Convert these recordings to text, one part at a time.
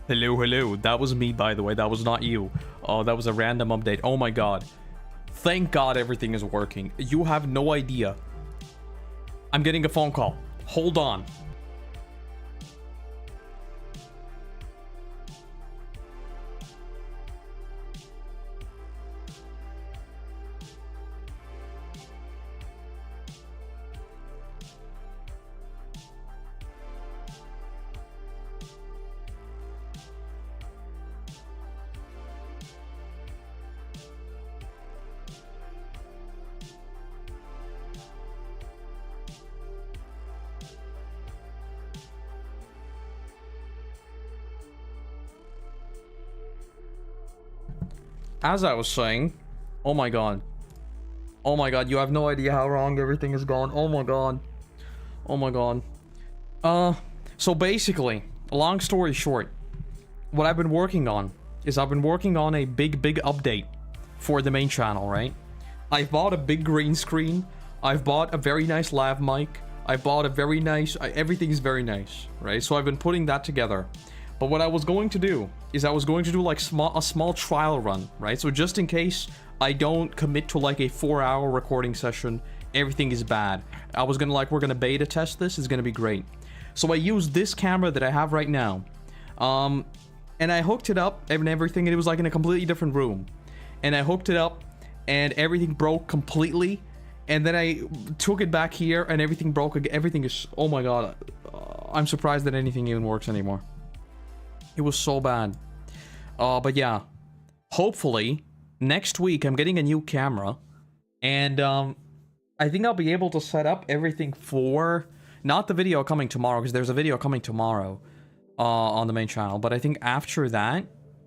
Hello, hello. That was me, by the way. That was not you. Oh, that was a random update. Oh my god. Thank god everything is working. You have no idea. I'm getting a phone call. Hold on. As I was saying, oh my god. Oh my god, you have no idea how wrong everything is gone. Oh my god. Oh my god. So basically, long story short, what I've been working on is I've been working on a big update for the main channel, right? I've bought a big green screen. I've bought a very nice lav mic. I bought a very nice, everything is very nice, right? So I've been putting that together. But what I was going to do is I was going to do like a small trial run, right? So just in case I don't commit to like a 4-hour recording session, everything is bad. I was gonna we're gonna beta test this, it's gonna be great. So I used this camera that I have right now. And I hooked it up and everything, and it was like in a completely different room. And I hooked it up and everything broke completely. And then I took it back here and everything broke again. Everything is, oh my god. I'm surprised that anything even works anymore. It was so bad. But yeah. Hopefully, next week I'm getting a new camera. And I think I'll be able to set up everything for... Not the video coming tomorrow, because there's a video coming tomorrow on the main channel. But I think after that,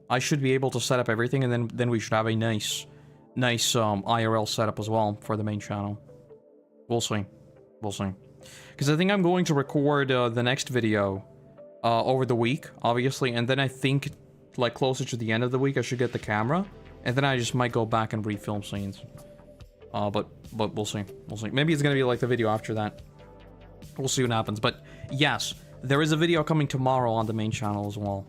I should be able to set up everything. And then we should have a nice IRL setup as well for the main channel. We'll see. We'll see. Because I think I'm going to record the next video... over the week, obviously, and then I think, like, closer to the end of the week, I should get the camera, and then I just might go back and refilm scenes. But we'll see. We'll see. Maybe it's gonna be like the video after that. We'll see what happens. But yes, there is a video coming tomorrow on the main channel as well.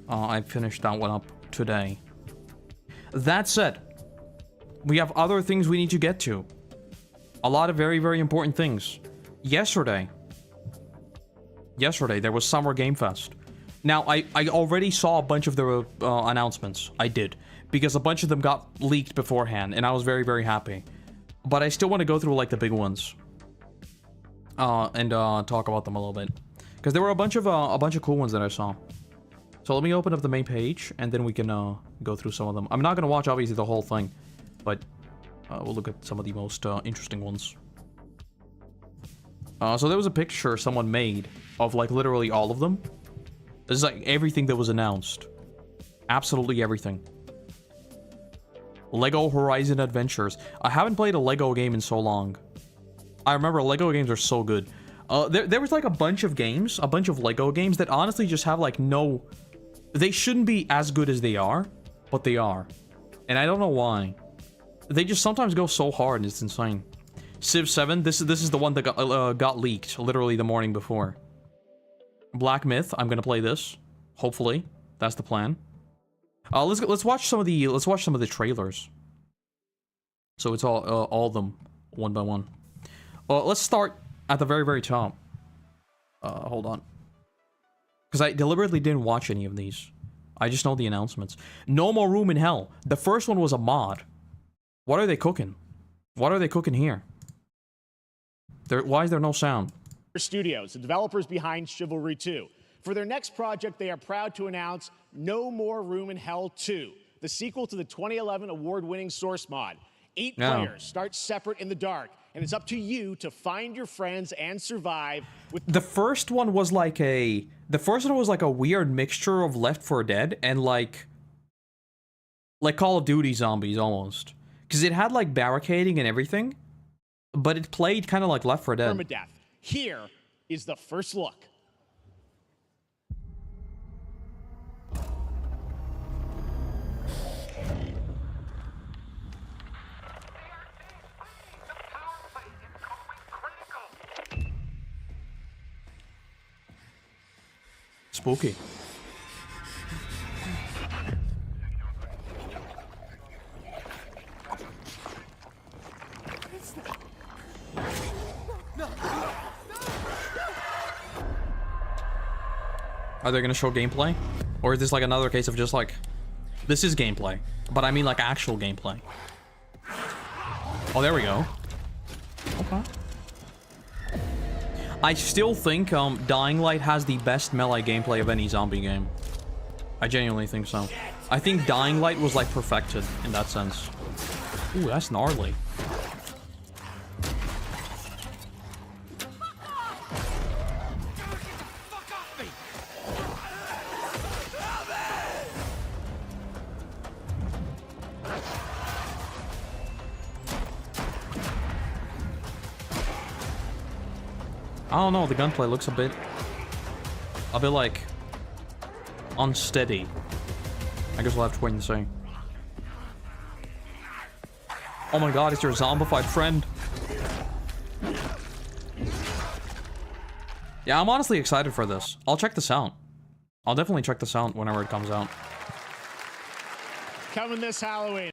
I finished that one up today. That said, we have other things we need to get to. A lot of very important things. Yesterday, there was Summer Game Fest. Now, I already saw a bunch of the announcements. I did. Because a bunch of them got leaked beforehand, and I was very happy. But I still want to go through, like, the big ones. And talk about them a little bit. Because there were a bunch of cool ones that I saw. So let me open up the main page, and then we can go through some of them. I'm not going to watch, obviously, the whole thing. But we'll look at some of the most interesting ones. So there was a picture someone made of, like, literally all of them. This is, like, everything that was announced. Absolutely everything. Lego Horizon Adventures. I haven't played a Lego game in so long. I remember Lego games are so good. There was, like, a bunch of games, a bunch of Lego games that honestly just have, like, no... They shouldn't be as good as they are, but they are. And I don't know why. They just sometimes go so hard, it's insane. Civ 7, this is the one that got leaked literally the morning before. Black Myth, I'm gonna play this. Hopefully, that's the plan. Let's watch some of the trailers. So it's all of them one by one. Let's start at the very top. Hold on, because I deliberately didn't watch any of these. I just know the announcements. No More Room in Hell. The first one was a mod. What are they cooking? What are they cooking here? Why is there no sound? Studios, the developers behind Chivalry 2. For their next project, they are proud to announce No More Room in Hell 2, the sequel to the 2011 award-winning Source mod. 8 players start separate in the dark, and it's up to you to find your friends and survive with... The first one was like a weird mixture of Left 4 Dead and like Call of Duty zombies almost. Because it had like barricading and everything. But it played kind of like Left 4 Dead. Permadeath. Here is the first look. Spooky. Are they gonna show gameplay? Or is this like another case of just like... This is gameplay. But I mean like actual gameplay. Oh, there we go. Okay. I still think Dying Light has the best melee gameplay of any zombie game. I genuinely think so. I think Dying Light was like perfected in that sense. Ooh, that's gnarly. I don't know, the gunplay looks a bit like unsteady. I guess we'll have to wait and see. Oh my god, it's your zombified friend. Yeah, I'm honestly excited for this. I'll check this out. I'll definitely check this out whenever it comes out. Coming this Halloween.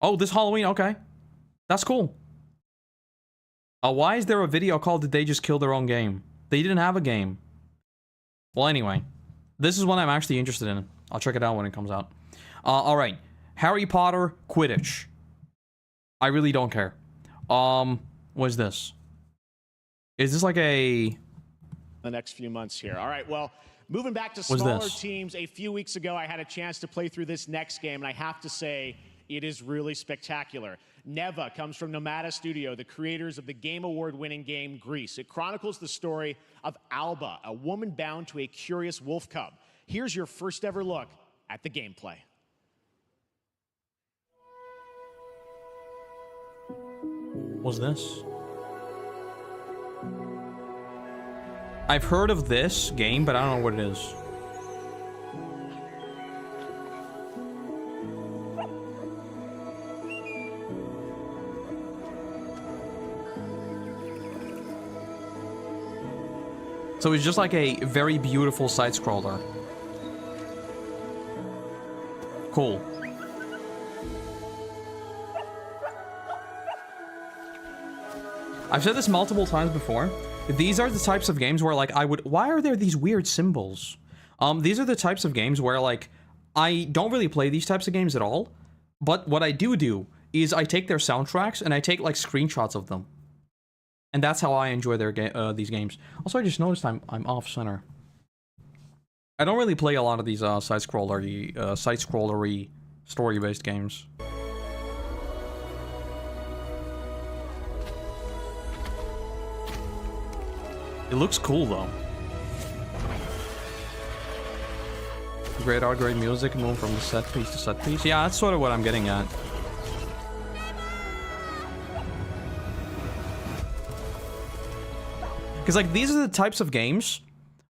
Oh, this Halloween, okay. That's cool. Why is there a video called Did They Just Kill Their Own Game? They didn't have a game. Well, anyway. This is one I'm actually interested in. I'll check it out when it comes out. Alright. Harry Potter Quidditch. I really don't care. What is this? Is this like a... The next few months here. Alright, well, moving back to smaller teams, a few weeks ago I had a chance to play through this next game, and I have to say, it is really spectacular. Neva comes from Nomada Studio, the creators of the Game Award-winning game Grease. It chronicles the story of Alba, a woman bound to a curious wolf cub. Here's your first ever look at the gameplay. What's this? I've heard of this game, but I don't know what it is. So it's just like a very beautiful side-scroller. Cool. I've said this multiple times before. These are the types of games where, like, why are there these weird symbols? These are the types of games where, like, I don't really play these types of games at all. But what I do is I take their soundtracks and I take, like, screenshots of them. And that's how I enjoy these games. Also, I just noticed I'm off center. I don't really play a lot of these side-scrollery, story-based games. It looks cool though. Great art, great music, move from the set piece to set piece. Yeah, that's sort of what I'm getting at. Because, like, these are the types of games,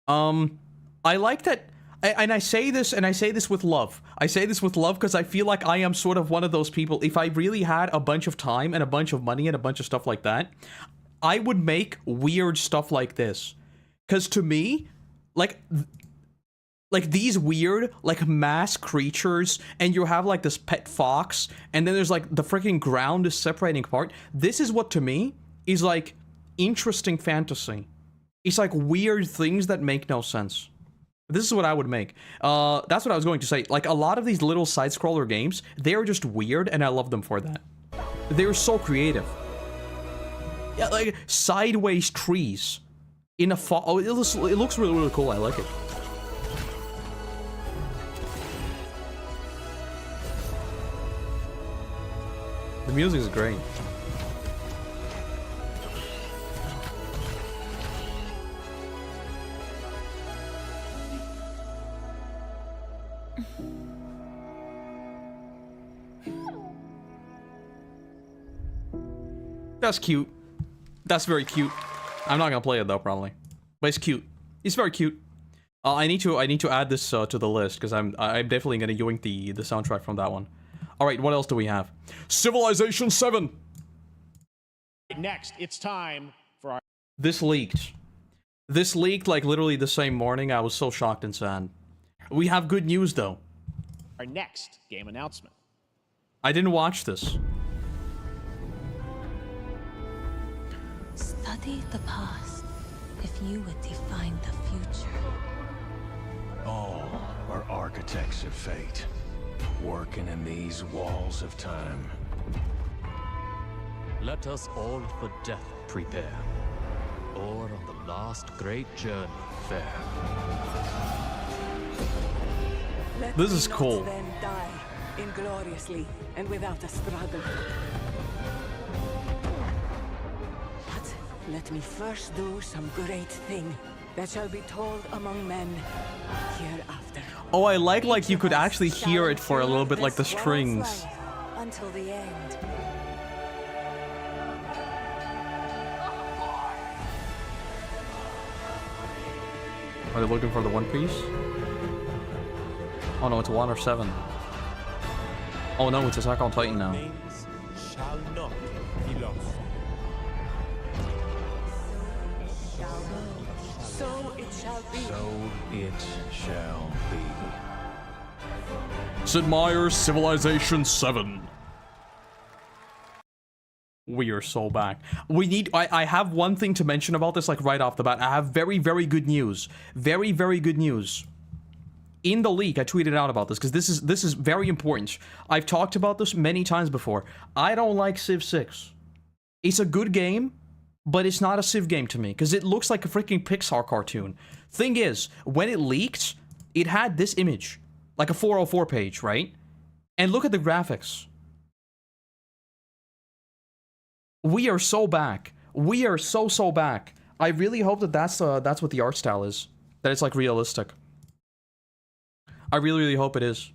I like that, and I say this with love. I say this with love because I feel like I am sort of one of those people, if I really had a bunch of time and a bunch of money and a bunch of stuff like that, I would make weird stuff like this. Because to me, like these weird, like, mass creatures, and you have, like, this pet fox, and then there's, like, the freaking ground is separating apart. This is what, to me, is, like, interesting fantasy. It's like weird things that make no sense. This is what I would make. That's what I was going to say. Like, a lot of these little side-scroller games, they are just weird, and I love them for that. They're so creative. Yeah, like, sideways trees. In a oh, it looks really, really cool. I like it. The music is great. That's cute. That's very cute. I'm not gonna play it though, probably. But it's cute. It's very cute. I need to add this to the list because I'm definitely gonna yoink the soundtrack from that one. All right, what else do we have? Civilization 7. Next, it's time for our. This leaked. This leaked like literally the same morning. I was so shocked and sad. We have good news though. Our next game announcement. I didn't watch this. Study the past if you would define the future. All are architects of fate, working in these walls of time. Let us all for death prepare, or on the last great journey fare. This is cool. Then die ingloriously and without a struggle. But let me first do some great thing that shall be told among men hereafter. Oh, I like you could actually hear it for a little bit, like the This world's strings. life until the end. Are they looking for the One Piece? Oh no, it's 1 or 7. Oh no, it's Attack on Titan now. Names shall not be lost. So it shall be. So it shall be. Sid Meier's Civilization 7. We are so back. We need... I have one thing to mention about this, like, right off the bat. I have very, very good news. Very, very good news. In the leak, I tweeted out about this, because this is very important. I've talked about this many times before. I don't like Civ 6. It's a good game, but it's not a Civ game to me, because it looks like a freaking Pixar cartoon. Thing is, when it leaked, it had this image. Like a 404 page, right? And look at the graphics. We are so back. We are so back. I really hope that that's what the art style is. That it's like realistic. I really hope it is.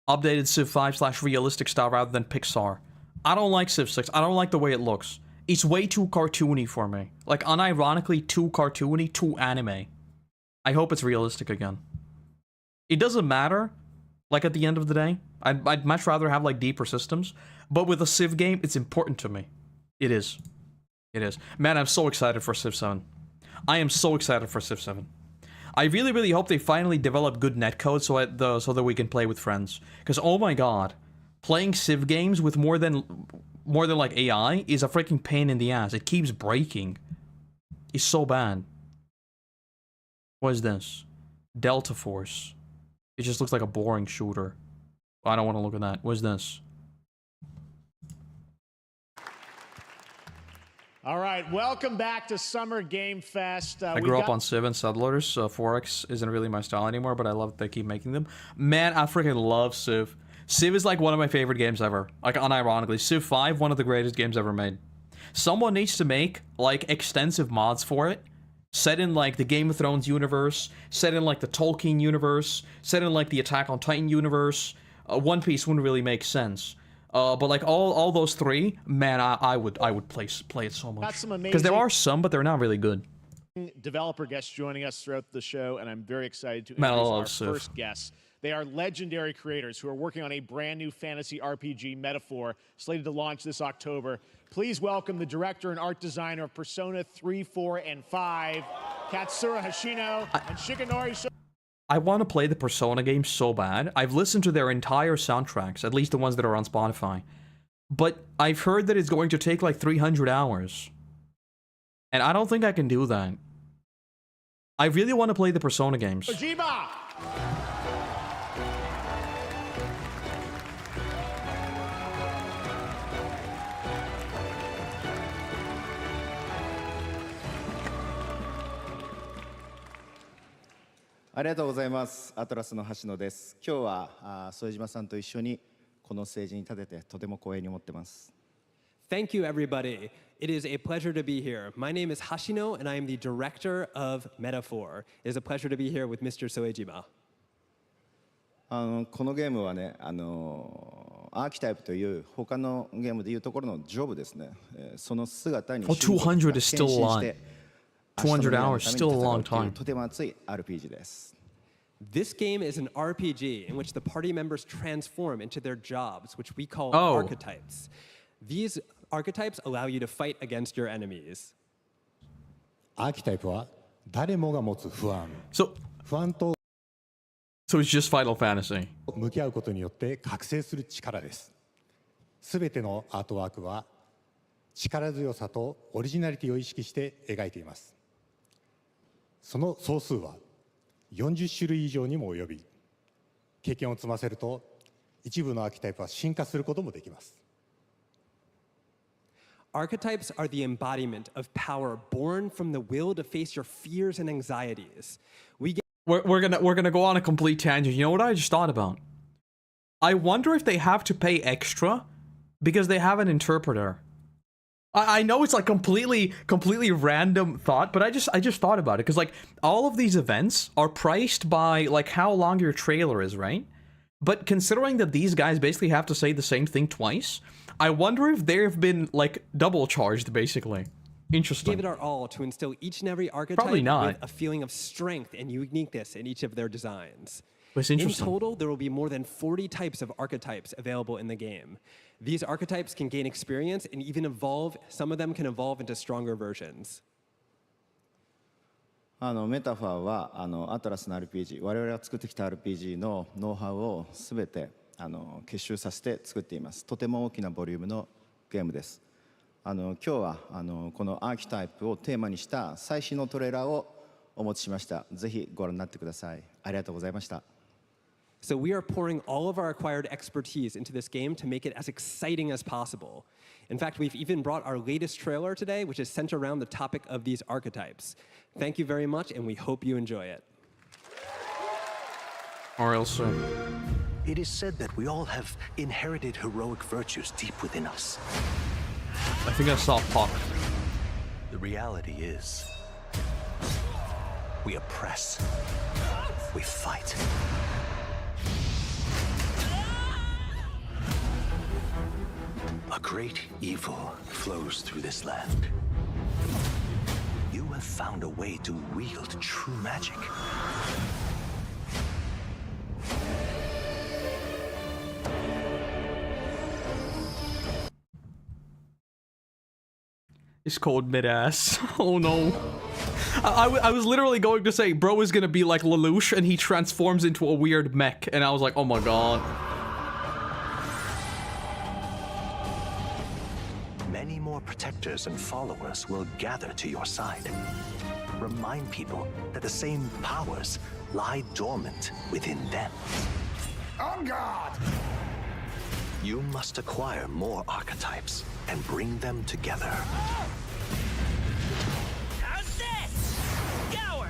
Updated Civ 5 / realistic style rather than Pixar. I don't like Civ 6. I don't like the way it looks. It's way too cartoony for me. Like, unironically too cartoony, too anime. I hope it's realistic again. It doesn't matter, like, at the end of the day. I'd much rather have, like, deeper systems. But with a Civ game, it's important to me. It is. It is. Man, I'm so excited for Civ 7. I am so excited for Civ 7. I really hope they finally develop good netcode so that we can play with friends. Because, oh my god, playing Civ games with more than like AI is a freaking pain in the ass. It keeps breaking. It's so bad. What is this? Delta Force. It just looks like a boring shooter. I don't want to look at that. What is this? All right, welcome back to Summer Game Fest. I grew up on Civ and Subloaders, so 4X isn't really my style anymore, but I love that they keep making them. Man, I freaking love Civ. Civ is like one of my favorite games ever. Like, unironically. Civ 5, one of the greatest games ever made. Someone needs to make, like, extensive mods for it. Set in, like, the Game of Thrones universe. Set in, like, the Tolkien universe. Set in, like, the Attack on Titan universe. One Piece wouldn't really make sense. But like all those three, man, I would play it so much. Because there are some, but they're not really good. Developer guests joining us throughout the show, and I'm very excited to introduce our first guests. They are legendary creators who are working on a brand new fantasy RPG Metaphor, slated to launch this October. Please welcome the director and art designer of Persona 3, 4, and 5, Katsura Hoshino and Shikanori. I want to play the Persona games so bad. I've listened to their entire soundtracks, at least the ones that are on Spotify. But I've heard that it's going to take like 300 hours. And I don't think I can do that. I really want to play the Persona games. Kojima! ありがとうございます。アトラスの橋野です。今日は副島さんと一緒にこのステージに立ててとても光栄に思ってます。Thank you, everybody. It is a pleasure to be here. My name is Hashino, and I am the director of Metaphor. It is a pleasure to be here with Mr. Soejima. このゲームはね、アーキタイプという他のゲームでいうところのジョブですね。その姿に200 is still a lot. 200 hours, still a long time. とても熱い RPG です。This game is an RPG in which the party members transform into their jobs, which we call Oh. archetypes. These archetypes allow you to fight against your enemies. アーキタイプは誰もが持つ不安、 So 不安と it's just Final Fantasy. 向き合うことによって覚醒する力です。すべてのアートワークは力強さとオリジナリティを意識して描いています。その総数は40種類以上にも及び、経験を積ませると一部のアーキタイプは進化することもできます。Archetypes are the embodiment of power born from the will to face your fears and anxieties. We're gonna go on a complete tangent. You know what I just thought about? I wonder if they have to pay extra because they have an interpreter. I know it's like completely random thought, but I just thought about it because like all of these events are priced by like how long your trailer is, right? But considering that these guys basically have to say the same thing twice, I wonder if they've been like double charged basically. Interesting. Give it our all to instill each and every archetype Probably not. with a feeling of strength and uniqueness in each of their designs. It's In interesting. total, there will be more than 40 types of archetypes available in the game. These archetypes can gain experience and even evolve. Some of them can evolve into stronger versions. メタファーはアトラスの RPG、 我々が作ってきた RPG のノウハウをすべて結集させて作っています。とても大きなボリュームのゲームです。今日はこのアーキタイプをテーマにした最新のトレーラーをお持ちしました。ぜひご覧になってください。ありがとうございました。So we are pouring all of our acquired expertise into this game to make it as exciting as possible. In fact, we've even brought our latest trailer today, which is centered around the topic of these archetypes. Thank you very much, and we hope you enjoy it. Or else. It is said that we all have inherited heroic virtues deep within us. I think I saw Puck. The reality is, we oppress, we fight. A great evil flows through this land. You have found a way to wield true magic. It's cold mid-ass. Oh no. I was literally going to say, bro is gonna be like Lelouch and he transforms into a weird mech. And I was like, oh my god. Many more protectors and followers will gather to your side. Remind people that the same powers lie dormant within them. On guard! You must acquire more archetypes and bring them together. How's this? Gower!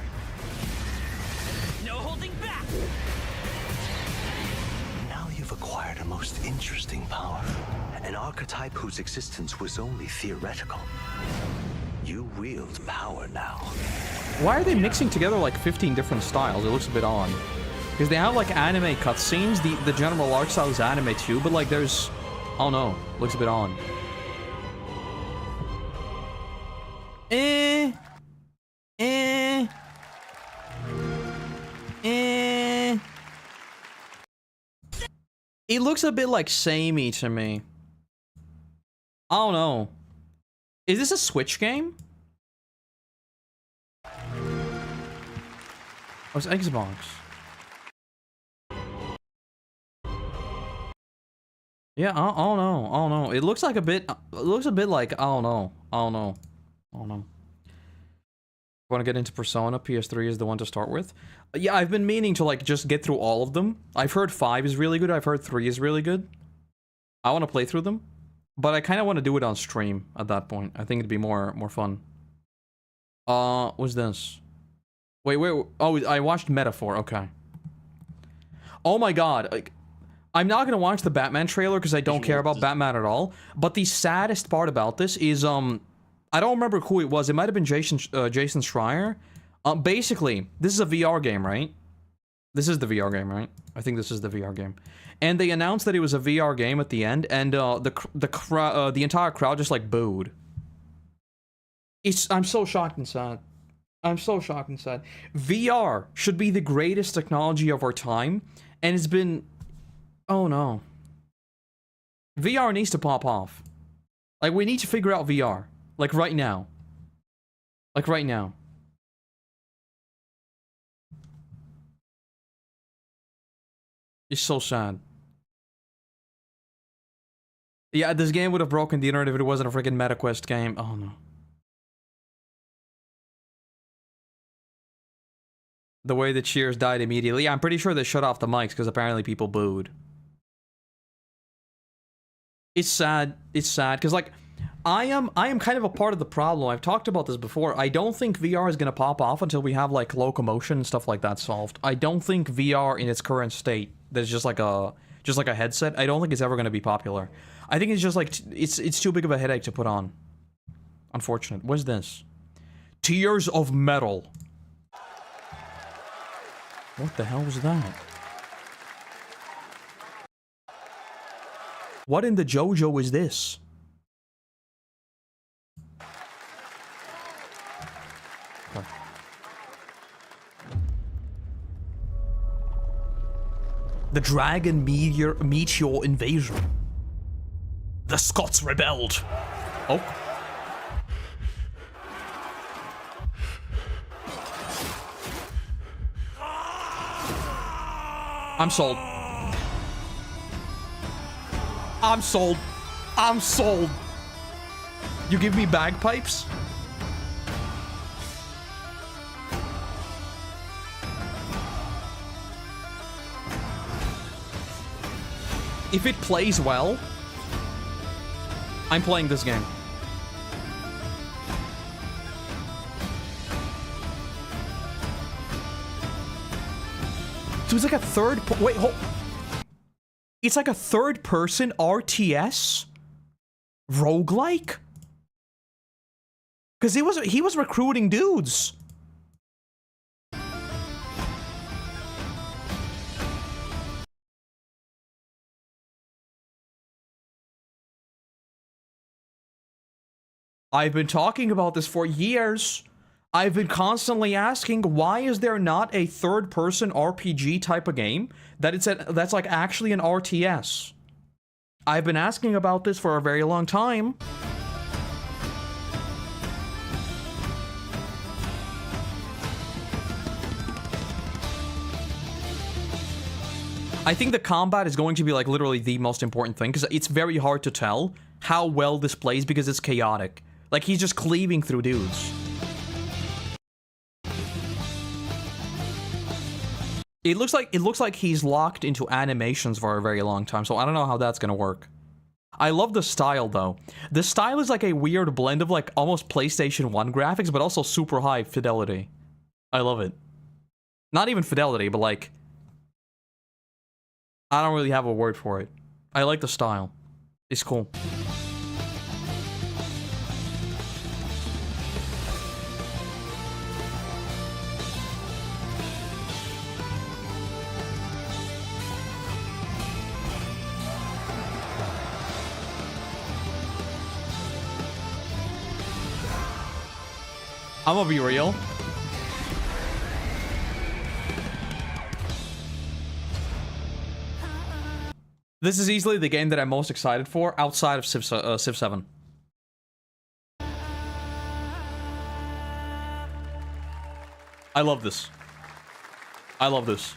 No holding back! Now you've acquired a most interesting power. An archetype whose existence was only theoretical. You wield power now. Why are they mixing together like 15 different styles? It looks a bit odd. Because they have like anime cutscenes. The general art style is anime too, but like there's... I don't know. Looks a bit odd. It looks a bit like samey to me. I don't know. Is this a Switch game? Oh, it's Xbox. Yeah, I don't know. I don't know. It looks like a bit. It looks a bit like I don't know. I don't know. I don't know. Want to get into Persona? PS3 is the one to start with. Yeah, I've been meaning to like just get through all of them. I've heard 5 is really good. I've heard 3 is really good. I want to play through them, but I kind of want to do it on stream at that point. I think it'd be more fun. What's this? Wait. Oh, I watched Metaphor. Okay. Oh my god. Like, I'm not gonna watch the Batman trailer because I don't care about Batman at all. But the saddest part about this is, I don't remember who it was. It might have been Jason Schreier. Basically, this is a VR game, right? This is the VR game, right? I think this is the VR game. And they announced that it was a VR game at the end, and the entire crowd just like booed. I'm so shocked and sad. I'm so shocked and sad. VR should be the greatest technology of our time, and it's been... Oh no. VR needs to pop off. Like, we need to figure out VR. Like, right now. Like right now. It's so sad. Yeah, this game would have broken the internet if it wasn't a freaking MetaQuest game. Oh no. The way the cheers died immediately. Yeah, I'm pretty sure they shut off the mics because apparently people booed. It's sad. It's sad because like I am kind of a part of the problem. I've talked about this before. I don't think VR is gonna pop off until we have like locomotion and stuff like that solved. I don't think VR in its current state, that's just like a headset, I don't think it's ever gonna be popular. I think it's just like it's too big of a headache to put on. Unfortunate. What's this? Tears of Metal. What the hell was that? What in the JoJo is this? Okay. The Dragon Meteor Invasion. The Scots rebelled. Oh. I'm sold. I'm sold. I'm sold. You give me bagpipes? If it plays well, I'm playing this game. So it's like a third... Wait, hold... It's like a third-person RTS roguelike? Because he was recruiting dudes. I've been talking about this for years. I've been constantly asking, why is there not a third-person RPG type of game that's like actually an RTS? I've been asking about this for a very long time. I think the combat is going to be like literally the most important thing because it's very hard to tell how well this plays because it's chaotic. Like he's just cleaving through dudes. It looks like he's locked into animations for a very long time, so I don't know how that's gonna work. I love the style though. The style is like a weird blend of like almost PlayStation 1 graphics, but also super high fidelity. I love it. Not even fidelity, but like... I don't really have a word for it. I like the style. It's cool. I'm gonna be real. This is easily the game that I'm most excited for outside of Civ 7. I love this. I love this.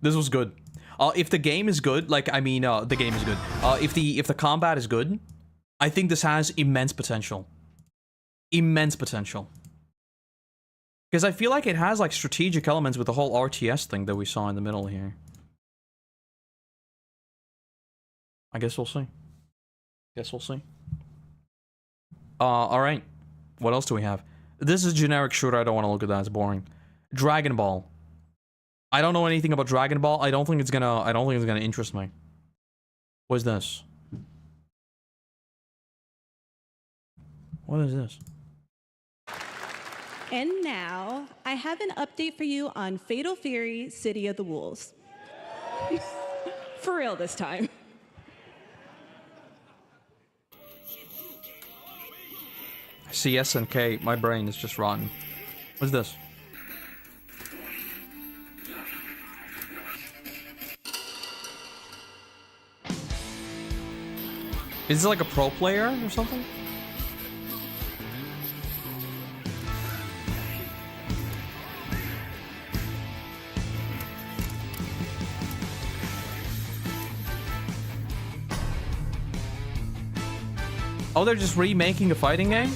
This was good. If the game is good, like I mean, the game is good. If the combat is good, I think this has immense potential. Immense potential. Because I feel like it has like strategic elements with the whole RTS thing that we saw in the middle here. I guess we'll see. Guess we'll see. Alright. What else do we have? This is a generic shooter. I don't want to look at that. It's boring. Dragon Ball. I don't know anything about Dragon Ball. I don't think it's gonna interest me. What's this? What is this? And now, I have an update for you on Fatal Fury: City of the Wolves. For real this time. CS and K, my brain is just rotten. What's this? Is this like a pro player or something? Oh, they're just remaking a fighting game?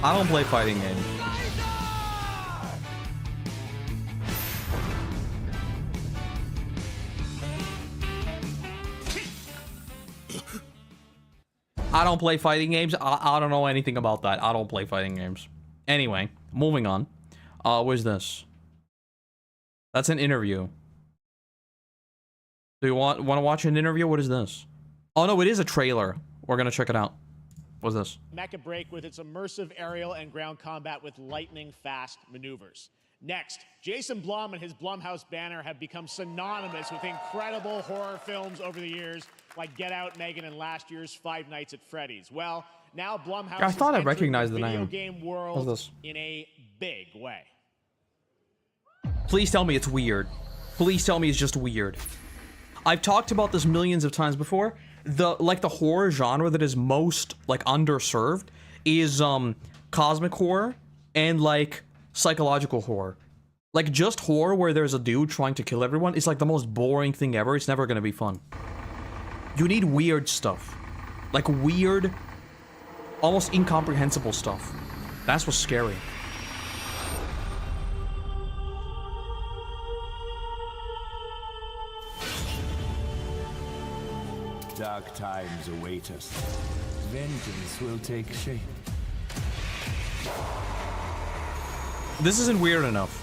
I don't play fighting games. I don't play fighting games. I don't know anything about that. I don't play fighting games. Anyway, moving on. Where's this? That's an interview. Do you want to watch an interview? What is this? Oh no, it is a trailer. We're gonna check it out. What's this? Mecha break with its immersive aerial and ground combat with lightning-fast maneuvers. Next, Jason Blum and his Blumhouse banner have become synonymous with incredible horror films over the years, like Get Out, Megan, and last year's Five Nights at Freddy's. Well, now Blumhouse I thought I is entering recognized the the video name. game What's world this? in a big way. Please tell me it's weird. Please tell me it's just weird. I've talked about this millions of times before. The horror genre that is most underserved is cosmic horror and psychological horror. Just horror where there's a dude trying to kill everyone is the most boring thing ever. It's never gonna be fun. You need weird stuff. Weird, almost incomprehensible stuff. That's what's scary. Dark times await us. Vengeance will take shape. This isn't weird enough.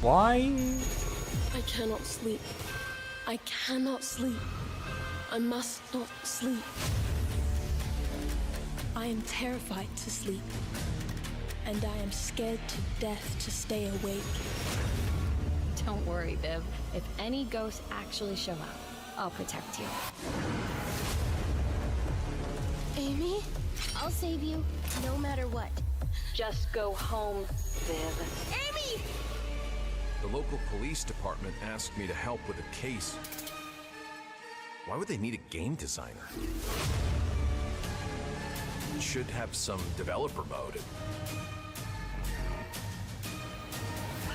Why? I cannot sleep. I cannot sleep. I must not sleep. I am terrified to sleep, and I am scared to death to stay awake. Don't worry, Viv. If any ghosts actually show up, I'll protect you. Amy? I'll save you, no matter what. Just go home, Viv. Amy! The local police department asked me to help with a case. Why would they need a game designer? It should have some developer mode.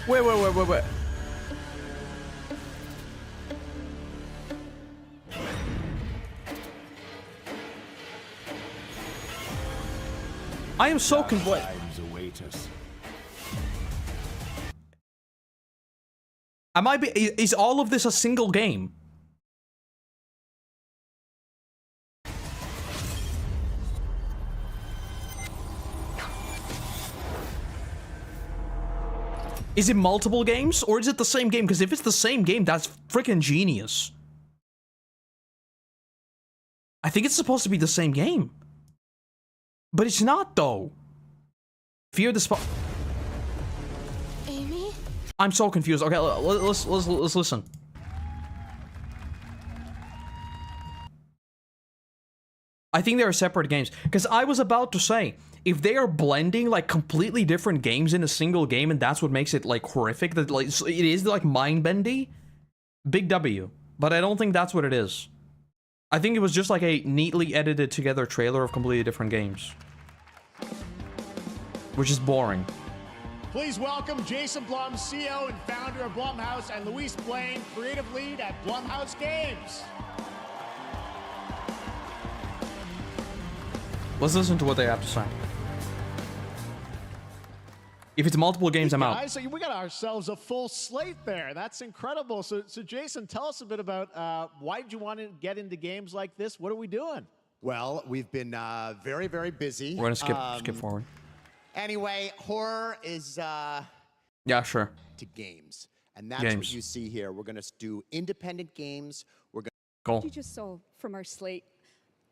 Wait. I am so confused. Times await us. Is all of this a single game? Is it multiple games, or is it the same game? Because if it's the same game, that's freaking genius. I think it's supposed to be the same game. But it's not, though. Fear the Spot. Amy? I'm so confused. Okay, let's listen. I think they are separate games. Because I was about to say, if they are blending completely different games in a single game, and that's what makes it horrific, that it is mind-bendy, big W. But I don't think that's what it is. I think it was just a neatly edited together trailer of completely different games. Which is boring. Please welcome Jason Blum, CEO and founder of Blumhouse, and Luis Blaine, creative lead at Blumhouse Games. Let's listen to what they have to say. If it's multiple games, I'm out. Guys, so we got ourselves a full slate there. That's incredible. So Jason, tell us a bit about why did you want to get into games like this? What are we doing? Well, we've been very, very busy. We're gonna skip forward. Anyway, horror is Yeah, sure. to games, and that's what you see here. We're gonna do independent games. We're gonna. Cool. You just saw from our slate.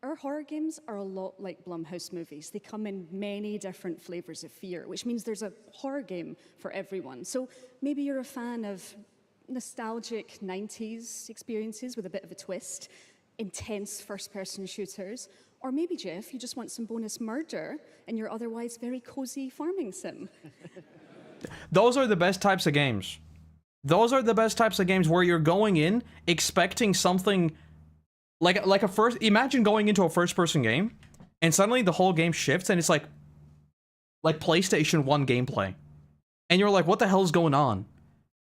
Our horror games are a lot like Blumhouse movies. They come in many different flavors of fear, which means there's a horror game for everyone. So maybe you're a fan of nostalgic 90s experiences with a bit of a twist, intense first-person shooters, or maybe, Jeff, you just want some bonus murder in your otherwise very cozy farming sim. Those are the best types of games. Those are the best types of games where you're going in expecting something like a first. Imagine going into a first-person game, and suddenly the whole game shifts, and it's like PlayStation 1 gameplay, and you're like, "What the hell is going on?"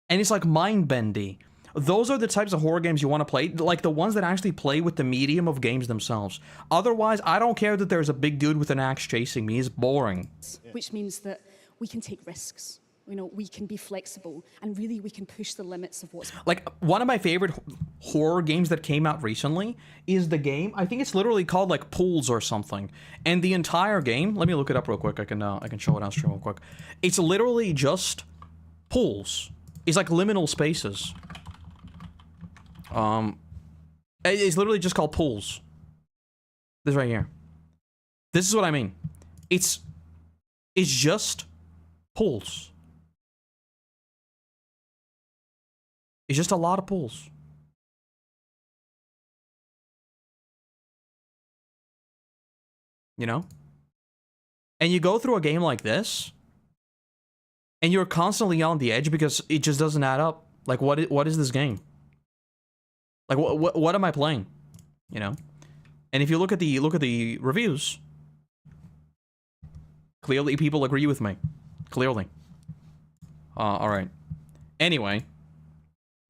And it's like mind-bendy. Those are the types of horror games you want to play, like the ones that actually play with the medium of games themselves. Otherwise, I don't care that there's a big dude with an axe chasing me. It's boring. Which means that we can take risks. You know, we can be flexible, and really we can push the limits of what's... Like, one of my favorite horror games that came out recently is the game, I think it's literally called, like, Pools or something. And the entire game, let me look it up real quick, I can show it on stream real quick. It's literally just pools. It's like liminal spaces. It's literally just called Pools. This right here. This is what I mean. It's just pools. It's just a lot of pools. You know? And you go through a game like this, and you're constantly on the edge because it just doesn't add up. Like, what is this game? Like, what am I playing? You know? And if you look at the reviews, clearly people agree with me. Clearly. All right. Anyway,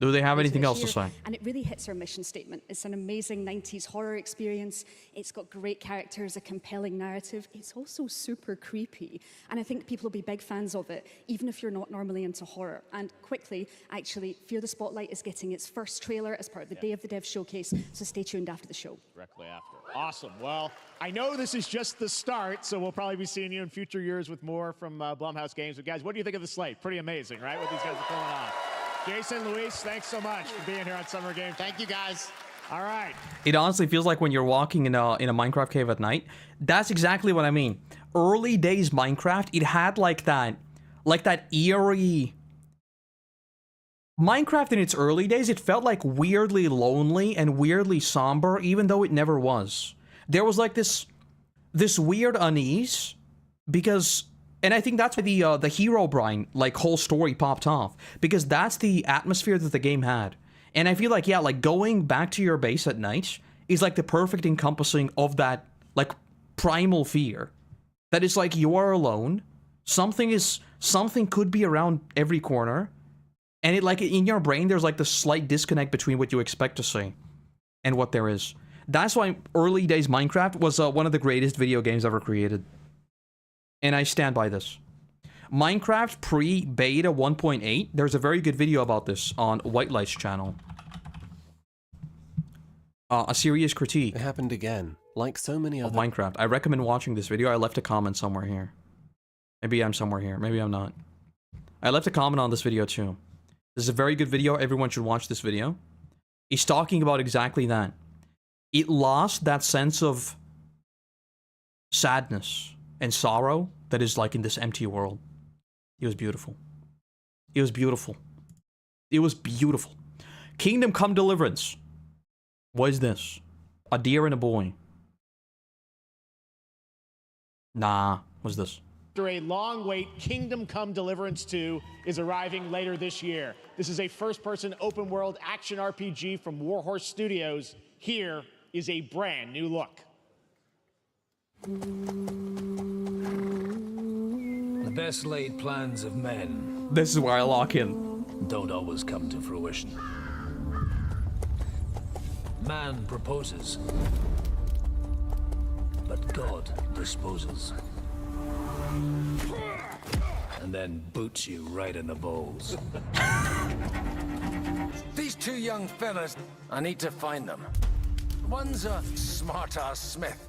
do they have anything else to say? And it really hits our mission statement. It's an amazing 90s horror experience. It's got great characters, a compelling narrative. It's also super creepy. And I think people will be big fans of it, even if you're not normally into horror. And quickly, actually, Fear the Spotlight is getting its first trailer as part of the Day of the Dev showcase, so stay tuned after the show. Directly after. Awesome. Well, I know this is just the start, so we'll probably be seeing you in future years with more from Blumhouse Games. But guys, what do you think of the slate? Pretty amazing, right? What these guys are pulling on. Jason, Luis, thanks so much for being here on Summer Games. Thank you, guys. All right. It honestly feels like when you're walking in a Minecraft cave at night. That's exactly what I mean. Early days Minecraft, it had like that eerie... Minecraft in its early days, it felt like weirdly lonely and weirdly somber, even though it never was. There was like this weird unease, because... And I think that's why the Herobrine, like, whole story popped off. Because that's the atmosphere that the game had. And I feel like, yeah, like, going back to your base at night is, like, the perfect encompassing of that, like, primal fear. That is, like, you are alone. Something could be around every corner. And it, like, in your brain, there's, like, the slight disconnect between what you expect to see and what there is. That's why early days Minecraft was one of the greatest video games ever created. And I stand by this. Minecraft pre-beta 1.8, there's a very good video about this on White Light's channel. A serious critique. It happened again, like so many other... Minecraft. I recommend watching this video. I left a comment somewhere here. Maybe I'm somewhere here. Maybe I'm not. I left a comment on this video too. This is a very good video. Everyone should watch this video. He's talking about exactly that. It lost that sense of sadness and sorrow that is like in this empty world. It was beautiful. It was beautiful. It was beautiful. Kingdom Come Deliverance. What is this? A deer and a boy. Nah, what's this? After a long wait, Kingdom Come Deliverance 2 is arriving later this year. This is a first-person open-world action RPG from Warhorse Studios. Here is a brand new look. The best laid plans of men. This is where I lock in. Don't always come to fruition. Man proposes, but God disposes. And then boots you right in the balls. These two young fellas, I need to find them. One's a smart-ass smith,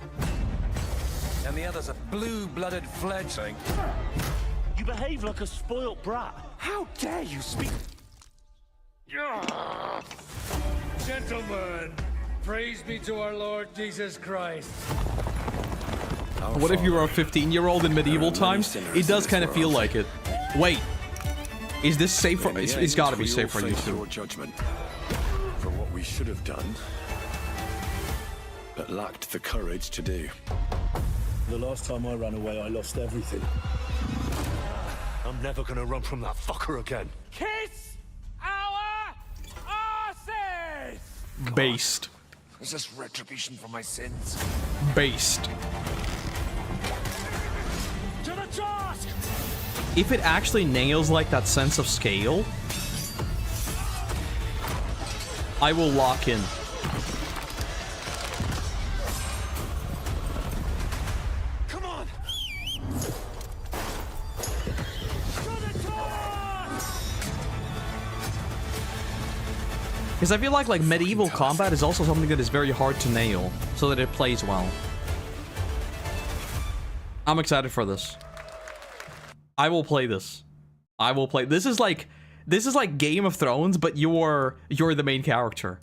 and the other's a blue-blooded fledgling. You behave like a spoilt brat. How dare you speak? Gentlemen, praise be to our Lord Jesus Christ. What if you were a 15-year-old in medieval times? It does kind of feel like it. Wait. Is this safe for... It's gotta be safe for YouTube. Judgment for what we should have done, but lacked the courage to do. The last time I ran away, I lost everything. I'm never gonna run from that fucker again. Kiss Based. Is this retribution for my sins? Based. To the task! If it actually nails like that sense of scale, I will lock in. Come on! Because I feel like medieval combat is also something that is very hard to nail, so that it plays well. I'm excited for this. I will play this. I will play. This is like Game of Thrones, but you're the main character,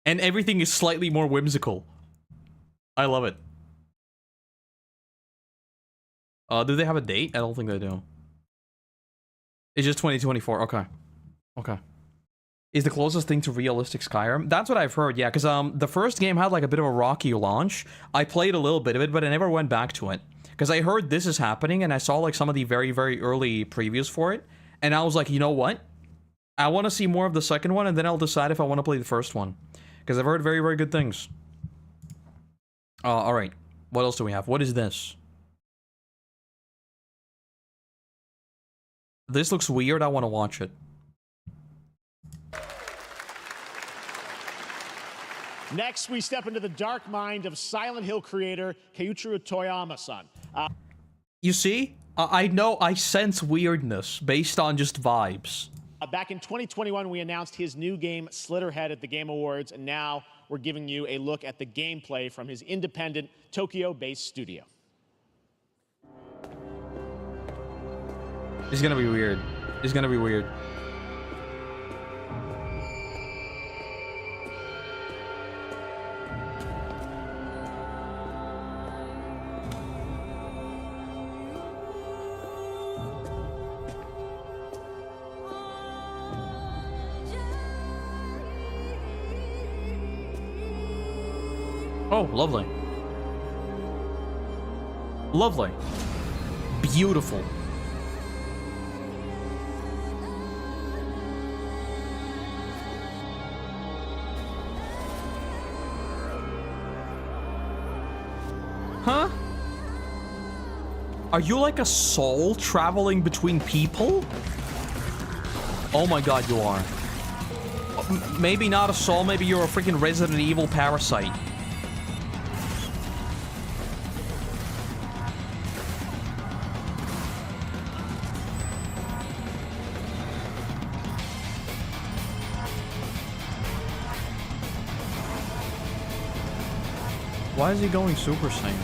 and everything is slightly more whimsical. I love it. Do they have a date? I don't think they do. It's just 2024. Okay. Okay. Is the closest thing to realistic Skyrim? That's what I've heard, yeah, because the first game had like a bit of a rocky launch. I played a little bit of it, but I never went back to it. Because I heard this is happening, and I saw like some of the very, very early previews for it. And I was like, you know what? I want to see more of the second one, and then I'll decide if I want to play the first one. Because I've heard very, very good things. Alright. What else do we have? What is this? This looks weird. I want to watch it. Next, we step into the dark mind of Silent Hill creator Keiichiro Toyama-san. You see? I know, I sense weirdness based on just vibes. Back in 2021, we announced his new game, Slitterhead, at the Game Awards, and now we're giving you a look at the gameplay from his independent, Tokyo-based studio. It's gonna be weird. It's gonna be weird. Oh, lovely. Lovely. Beautiful. Huh? Are you like a soul traveling between people? Oh my god, you are. Maybe not a soul, maybe you're a freaking Resident Evil parasite. Why is he going Super Saiyan?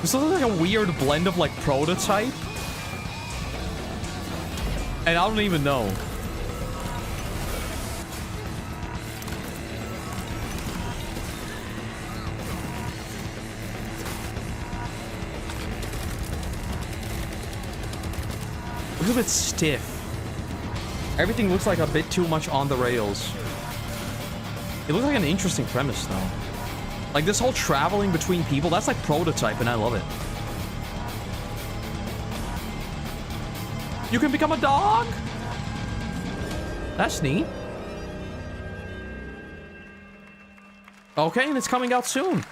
This looks like a weird blend of like Prototype and I don't even know. Looks a bit stiff. Everything looks like a bit too much on the rails. It looks like an interesting premise, though. Like, this whole traveling between people, that's like Prototype, and I love it. You can become a dog? That's neat. Okay, and it's coming out soon.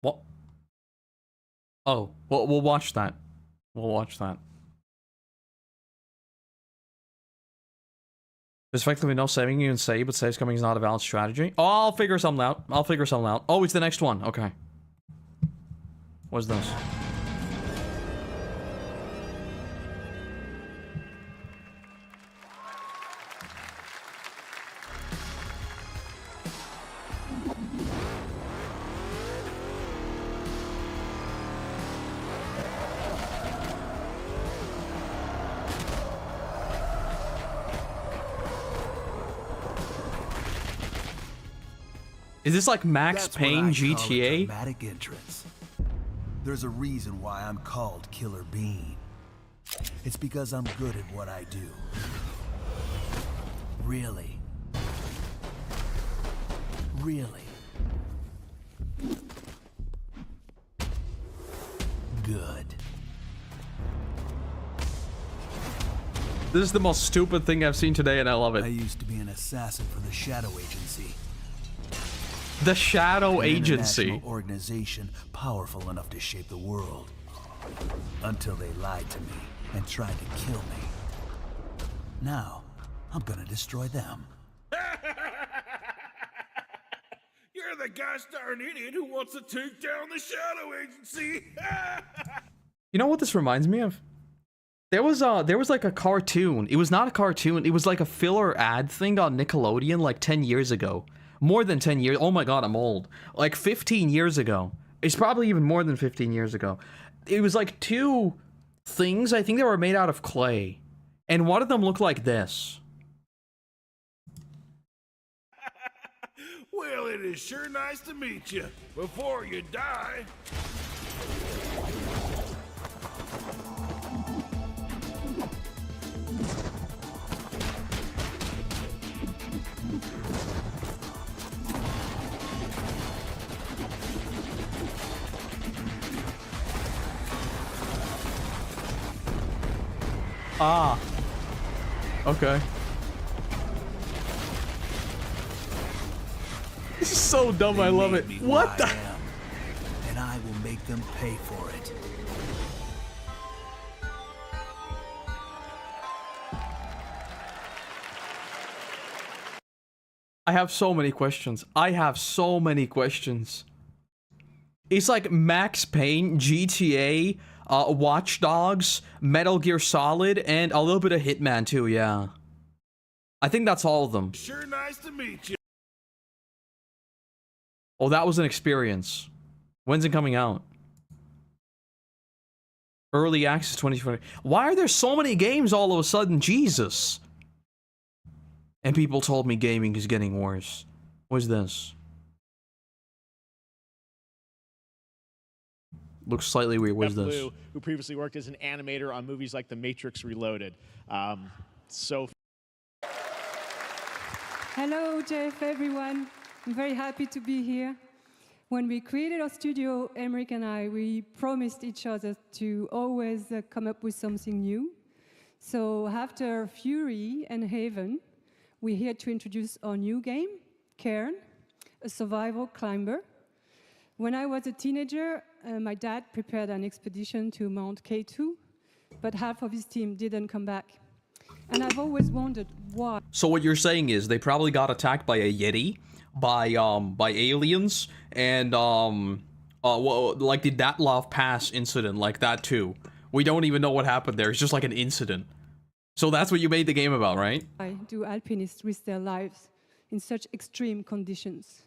What? Oh, well, we'll watch that. We'll watch that. There's effectively no saving you can save, but saves coming is not a valid strategy. Oh, I'll figure something out. I'll figure something out. Oh, it's the next one. Okay. What's this? Is this like Max Payne GTA? Dramatic entrance. There's a reason why I'm called Killer Bean. It's because I'm good at what I do. Really. Really. Good. This is the most stupid thing I've seen today, and I love it. I used to be an assassin for the Shadow Agency. The Shadow An Agency. international organization powerful enough to shape the world. Until they lied to me and tried to kill me. Now, I'm gonna destroy them. You're the gosh darn idiot who wants to take down the Shadow Agency. You know what this reminds me of? There was like a cartoon. It was not a cartoon. It was like a filler ad thing on Nickelodeon like 10 years ago. More than 10 years. Oh my god, I'm old. Like 15 years ago. It's probably even more than 15 years ago. It was like two things. I think they were made out of clay. And one of them looked like this. Well, it is sure nice to meet you. Before you die. Ah. Okay. This is so dumb, I love it. What the? And I will make them pay for it. I have so many questions. I have so many questions. It's like Max Payne, GTA, Watch Dogs, Metal Gear Solid, and a little bit of Hitman too, yeah. I think that's all of them. Sure nice to meet you. Oh, that was an experience. When's it coming out? Early access 2020. Why are there so many games all of a sudden? Jesus. And people told me gaming is getting worse. What's this? Looks slightly weird. What is this? Blue, who previously worked as an animator on movies like The Matrix Reloaded. Hello, Jeff, everyone. I'm very happy to be here. When we created our studio, Emmerich and I, we promised each other to always come up with something new. So after Fury and Haven, we're here to introduce our new game, Cairn, a survival climber. When I was a teenager, my dad prepared an expedition to Mount K2, but half of his team didn't come back. And I've always wondered why. So what you're saying is they probably got attacked by a Yeti, by aliens, and like the Datlov Pass incident, like that too. We don't even know what happened there. It's just like an incident. So that's what you made the game about, right? Why do alpinists risk their lives in such extreme conditions?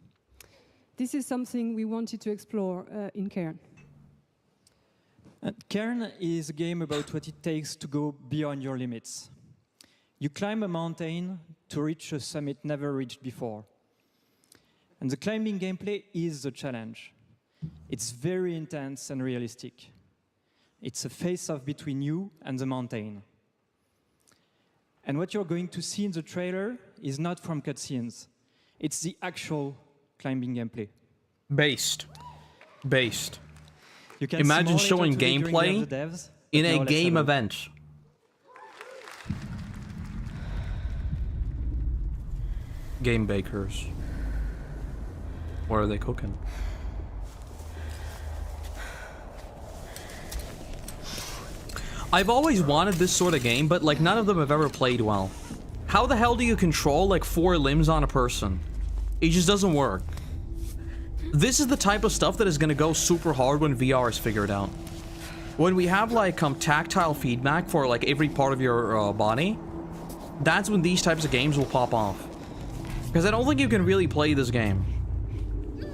This is something we wanted to explore in Cairn. Cairn is a game about what it takes to go beyond your limits. You climb a mountain to reach a summit never reached before. And the climbing gameplay is the challenge. It's very intense and realistic. It's a face-off between you and the mountain. And what you're going to see in the trailer is not from cutscenes. It's the actual climbing gameplay. Based. You can imagine showing simulate gameplay devs, in a let's game have event. Game bakers. What are they cooking? I've always wanted this sort of game, but like none of them have ever played well. How the hell do you control like 4 limbs on a person? It just doesn't work. This is the type of stuff that is gonna go super hard when VR is figured out. When we have like tactile feedback for like every part of your body, that's when these types of games will pop off. Because I don't think you can really play this game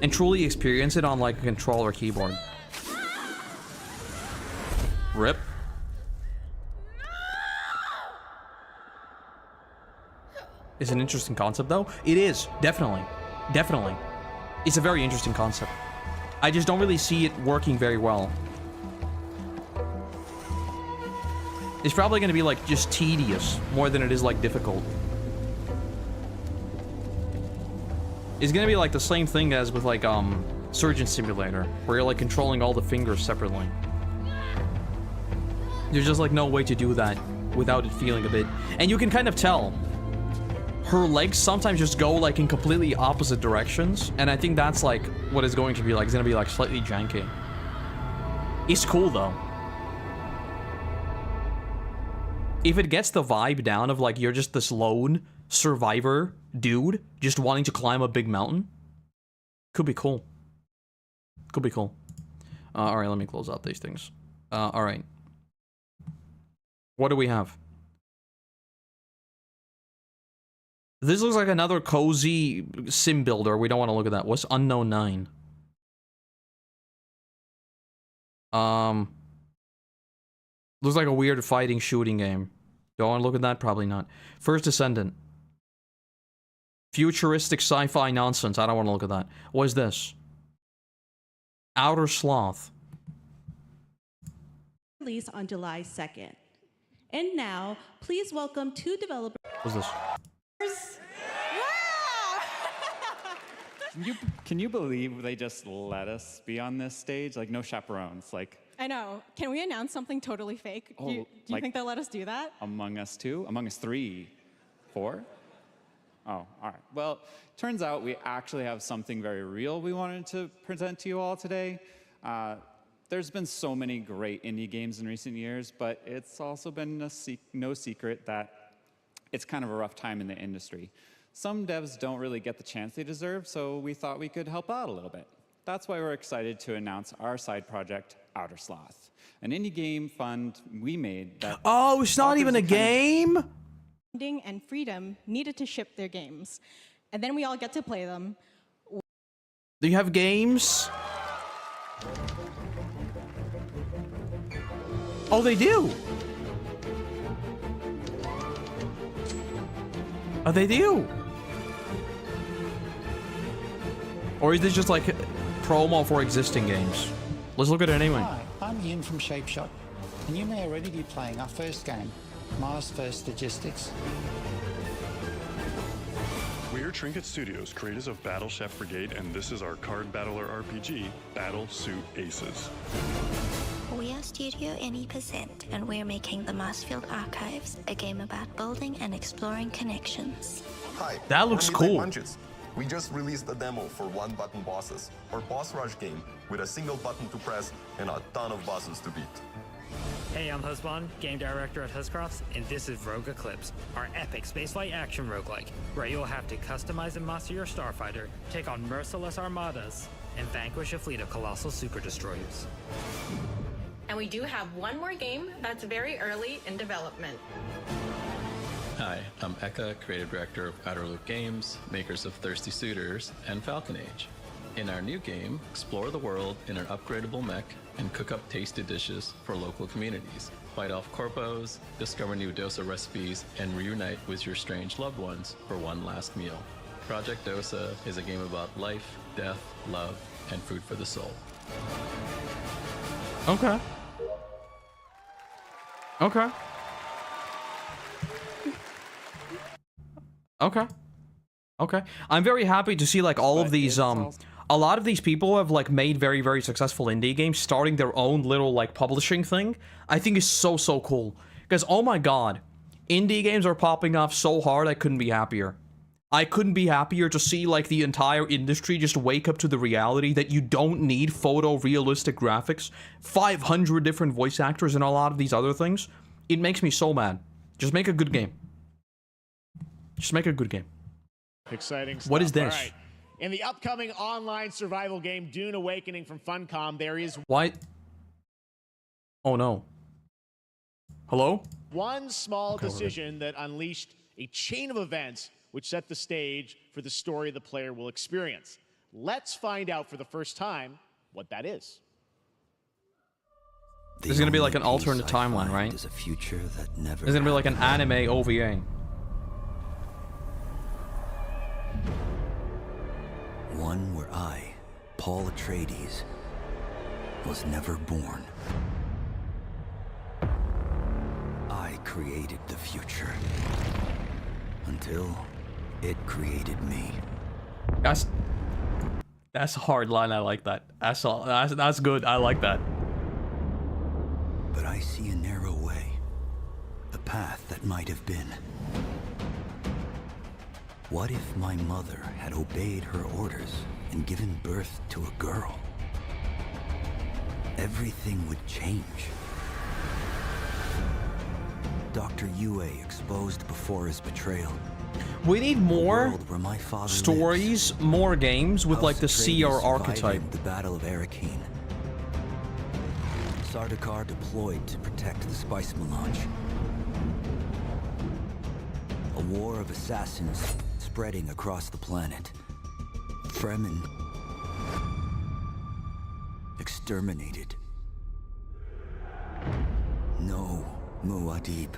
and truly experience it on like a controller keyboard. RIP. It's an interesting concept though. It is, definitely. Definitely. It's a very interesting concept. I just don't really see it working very well. It's probably gonna be like just tedious more than it is like difficult. It's gonna be like the same thing as with like Surgeon Simulator, where you're like controlling all the fingers separately. There's just like no way to do that without it feeling a bit. And you can kind of tell. Her legs sometimes just go like in completely opposite directions, and I think that's like what it's going to be like. It's gonna be like slightly janky. It's cool though. If it gets the vibe down of like you're just this lone survivor dude just wanting to climb a big mountain, could be cool. Could be cool. All right, let me close out these things. All right. What do we have? This looks like another cozy sim builder. We don't want to look at that. What's Unknown 9? Looks like a weird fighting shooting game. Do I want to look at that? Probably not. First Descendant. Futuristic sci-fi nonsense. I don't want to look at that. What is this? Outer Sloth. Release on July 2nd. And now, please welcome two developers. What's this? Can you believe they just let us be on this stage? Like, no chaperones. Like, I know. Can we announce something totally fake? Do you like, think they'll let us do that? Among Us 2? Among Us 3? 4? Oh, all right. Well, turns out we actually have something very real we wanted to present to you all today. There's been so many great indie games in recent years, but it's also been no secret that it's kind of a rough time in the industry. Some devs don't really get the chance they deserve, so we thought we could help out a little bit. That's why we're excited to announce our side project, Outer Sloth, an indie game fund we made that... Oh, it's not even a game? Funding and freedom needed to ship their games, and then we all get to play them. Do you have games? Oh, they do. Oh, they do. Or is this just like promo for existing games? Let's look at it anyway. Hi, I'm Ian from ShapeShot, and you may already be playing our first game, Mars First Logistics. We're Trinket Studios, creators of Battle Chef Brigade, and this is our card battler RPG, Battle Suit Aces. We are Studio 80%, and we're making the Marsfield Archives, a game about building and exploring connections. Hi, that looks cool. Punches. We just released a demo for one-button bosses, or boss rush game, with a single button to press and a ton of bosses to beat. Hey, I'm Husband, game director at Huscrafts, and this is Rogue Eclipse, our epic spaceflight action roguelike, where you'll have to customize and master your starfighter, take on merciless armadas, and vanquish a fleet of colossal super destroyers. And we do have one more game that's very early in development. Hi, I'm Eka, creative director of Outer Loop Games, makers of Thirsty Suitors and Falcon Age. In our new game, explore the world in an upgradable mech and cook up tasty dishes for local communities. Fight off corpos, discover new dosa recipes, and reunite with your strange loved ones for one last meal. Project Dosa is a game about life, death, love, and food for the soul. Okay. Okay. Okay. Okay. I'm very happy to see like all of these a lot of these people have like made very, very successful indie games starting their own little like publishing thing. I think is so cool. Because oh my god, indie games are popping off so hard I couldn't be happier. I couldn't be happier to see like the entire industry just wake up to the reality that you don't need photorealistic graphics, 500 different voice actors, and a lot of these other things. It makes me so mad. Just make a good game. Just make a good game. Exciting stuff. What is this? All right. In the upcoming online survival game Dune Awakening from Funcom, there is... Why? Oh no. Hello? One small decision that unleashed a chain of events which set the stage for the story the player will experience. Let's find out for the first time what that is. This is gonna be like an alternate timeline, right? Is a future that never. It's gonna be like an anime OVA. One where I, Paul Atreides, was never born. created the future. Until it created me. That's a hard line. I like that. That's good. I like that. But I see a narrow way. A path that might have been. What if my mother had obeyed her orders and given birth to a girl? Everything would change. Dr. Yue exposed before his betrayal. We need more my stories, more games with like the CR archetype. The Battle of Arakeen. Sardaukar deployed to protect the spice melange. A war of assassins spreading across the planet. Fremen exterminated. No Muad'Dib.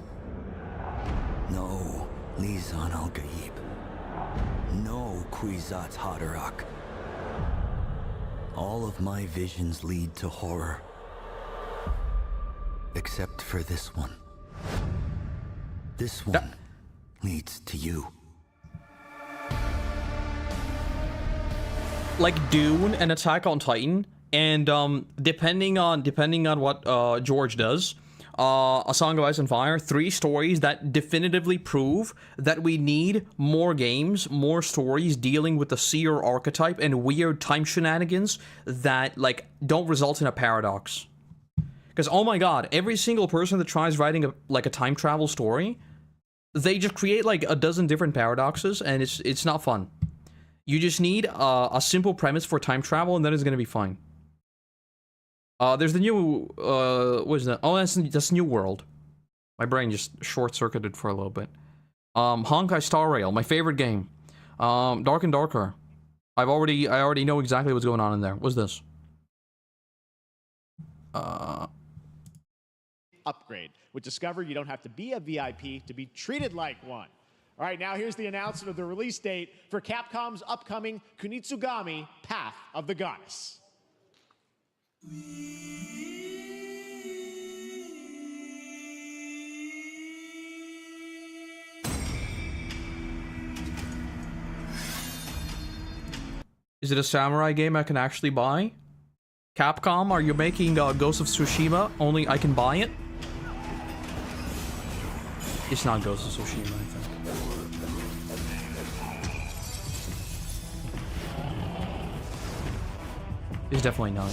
No Lisan al-Gaib. No Kwisatz Haderach. All of my visions lead to horror. Except for this one. This one leads to you. Like Dune and Attack on Titan, and depending on what George does, A Song of Ice and Fire, 3 stories that definitively prove that we need more games, more stories dealing with the seer archetype and weird time shenanigans that like don't result in a paradox. Because oh my god, every single person that tries writing a time travel story, they just create like a dozen different paradoxes, and it's not fun. You just need a simple premise for time travel, and then it's gonna be fine. There's the new, what is that? Oh, that's New World. My brain just short-circuited for a little bit. Honkai Star Rail, my favorite game. Dark and Darker. I already know exactly what's going on in there. What's this? Upgrade. With Discover, you don't have to be a VIP to be treated like one. All right, now here's the announcement of the release date for Capcom's upcoming Kunitsugami Path of the Goddess. Is it a samurai game I can actually buy? Capcom, are you making Ghost of Tsushima? Only I can buy it? It's not Ghost of Tsushima, I think. It's definitely not.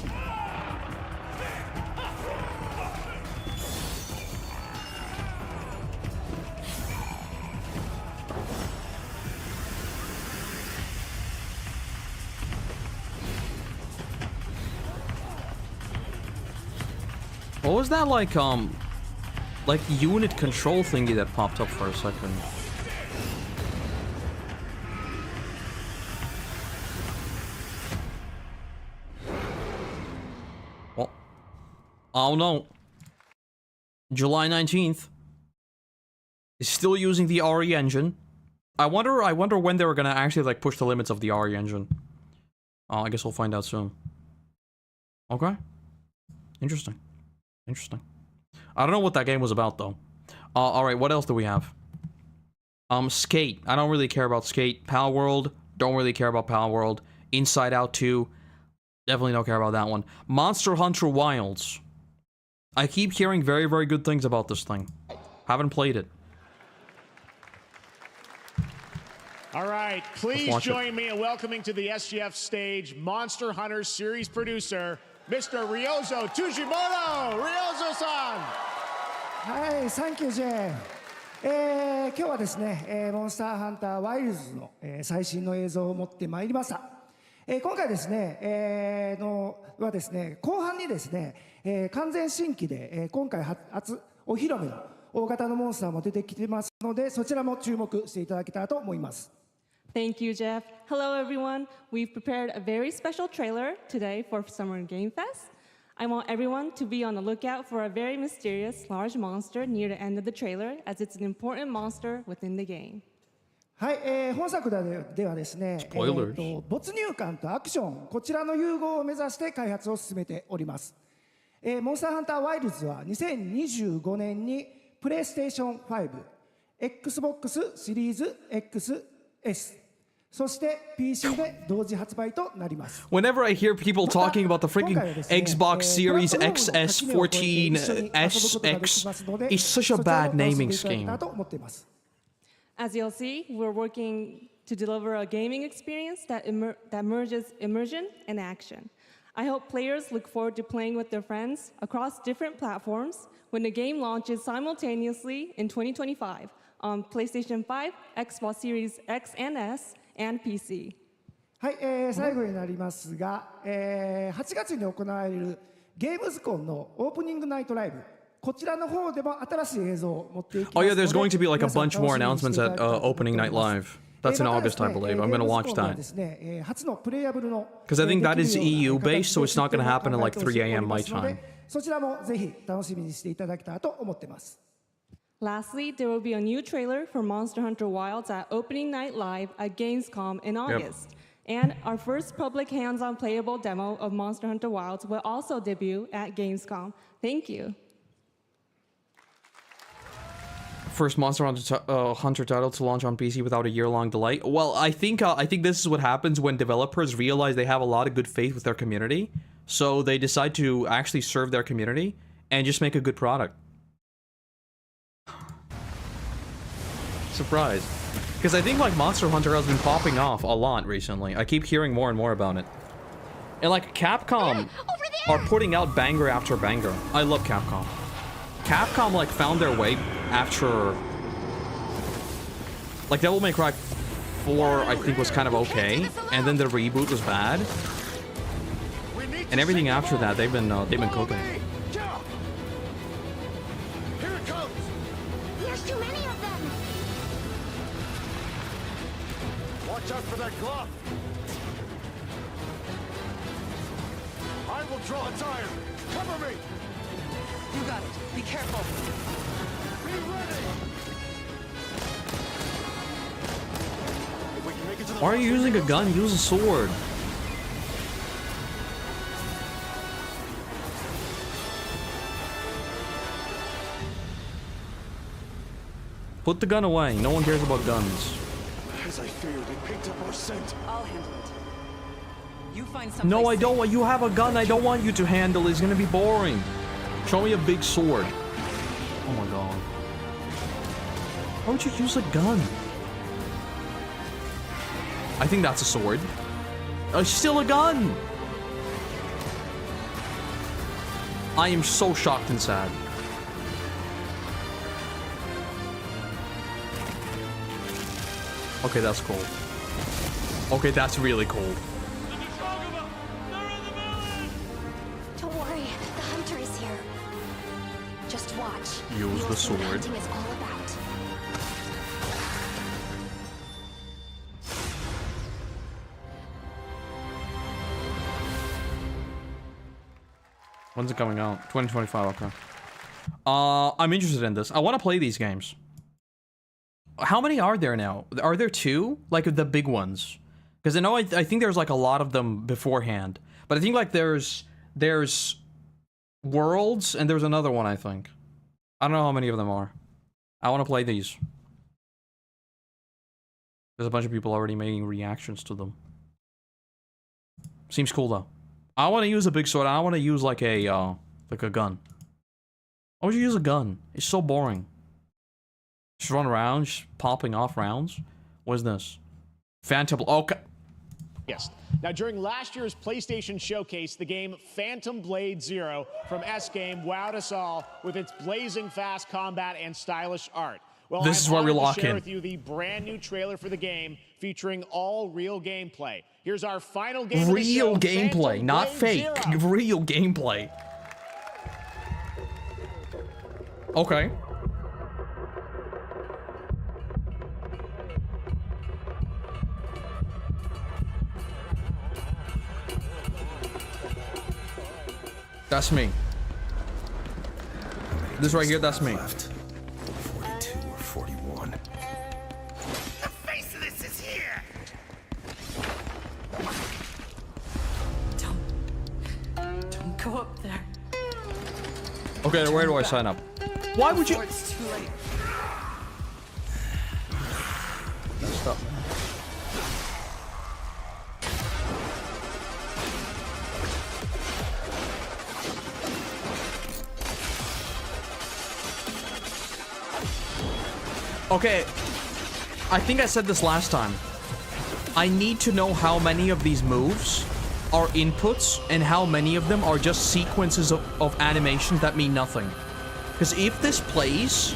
What was that like unit control thingy that popped up for a second? Well, I don't know. July 19th. Is still using the RE engine. I wonder when they were gonna actually like push the limits of the RE engine. Oh, I guess we'll find out soon. Okay. Interesting. Interesting. I don't know what that game was about, though. Alright, what else do we have? Skate. I don't really care about Skate. Pal World. Don't really care about Pal World. Inside Out 2. Definitely don't care about that one. Monster Hunter Wilds. I keep hearing very, very good things about this thing. Haven't played it. All right, please join me in welcoming to the SGF stage Monster Hunter series producer, Mr. Ryozo Tujimoto! Ryozo-san! はい、サンキュージェーン。今日はですね、モンスターハンターワイルズの、最新の映像を持ってまいりました。今回ですね、はですね、後半にですね、完全新規で、今回初お披露目の大型のモンスターも出てきてますので、そちらも注目していただけたらと思います。Thank you, Jeff. Hello, everyone. We've prepared a very special trailer today for Summer Game Fest. I want everyone to be on the lookout for a very mysterious large monster near the end of the trailer, as it's an important monster within the game. はい、本作ではですね、没入感とアクション、こちらの融合を目指して開発を進めております。モンスターハンターワイルズは2025年にプレイステーション5、Xbox シリーズ XS、そして PC で同時発売となります。 Whenever I hear people talking about the freaking Xbox Series XS14 SX, it's such a bad naming scheme. As you'll see, we're working to deliver a gaming experience that merges immersion and action. I hope players look forward to playing with their friends across different platforms when the game launches simultaneously in 2025 on PlayStation 5, Xbox Series X and S, and PC. はい、最後になりますが、8月に行われるゲームズコンのオープニングナイトライブ、こちらの方でも新しい映像を持っていきますので、 Oh yeah, there's going to be like a bunch more announcements at opening night live. That's in August, I believe. I'm going to watch that. Because I think that is EU based, so it's not going to happen at like 3 a.m. my time. そちらもぜひ楽しみにしていただけたらと思ってます。 Lastly, there will be a new trailer for Monster Hunter Wilds at opening night live at Gamescom in August. And our first public hands-on playable demo of Monster Hunter Wilds will also debut at Gamescom. Thank you. First Monster Hunter title to launch on PC without a year-long delay. Well, I think this is what happens when developers realize they have a lot of good faith with their community, so they decide to actually serve their community and just make a good product. Surprise. Because I think like Monster Hunter has been popping off a lot recently. I keep hearing more and more about it. And like Capcom are putting out banger after banger. I love Capcom. Capcom like found their way after like Devil May Cry 4 I think was kind of okay, and then the reboot was bad. And everything after that they've been cooking. Here it comes. There's too many of them. Watch out for that glove. I will draw its iron. Cover me. You got it. Be careful. Be ready. If we can make it to the Why are you using a gun? Use a sword. Put the gun away. No one cares about guns. As I feared, it picked up our scent. I'll handle it. You find something. No, I don't want you have a gun. I don't want you to handle. It's gonna be boring. Show me a big sword. Oh my god. Why would you use a gun? I think that's a sword. It's still a gun. I am so shocked and sad. Okay, that's cold. Okay, that's really cold. Don't worry, the hunter is here. Just watch. Use the sword. Hunting is all about. When's it coming out? 2025, okay. I'm interested in this. I want to play these games. How many are there now? Are there 2? Like the big ones? Because I know I think there's like a lot of them beforehand. But I think like there's Worlds and there's another one, I think. I don't know how many of them are. I want to play these. There's a bunch of people already making reactions to them. Seems cool though. I want to use a big sword. I want to use like a gun. Why would you use a gun? It's so boring. Just run around, just popping off rounds. What is this? Phantom. Okay. Yes. Now, during last year's PlayStation Showcase, the game Phantom Blade Zero from S-Game wowed us all with its blazing fast combat and stylish art. Well, this is where we lock to share in. with you the brand new trailer for the game featuring all real gameplay. Here's our final game. Real of the show, gameplay, Phantom not Blade fake. Zero. Real gameplay. Okay. That's me. This right here, that's me. 42 or 41. The face of this is here. Don't go up there. Okay, where do I sign up? Why would you? It's too late. Stop. Okay, I think I said this last time. I need to know how many of these moves are inputs and how many of them are just sequences of animation that mean nothing. Because if this plays...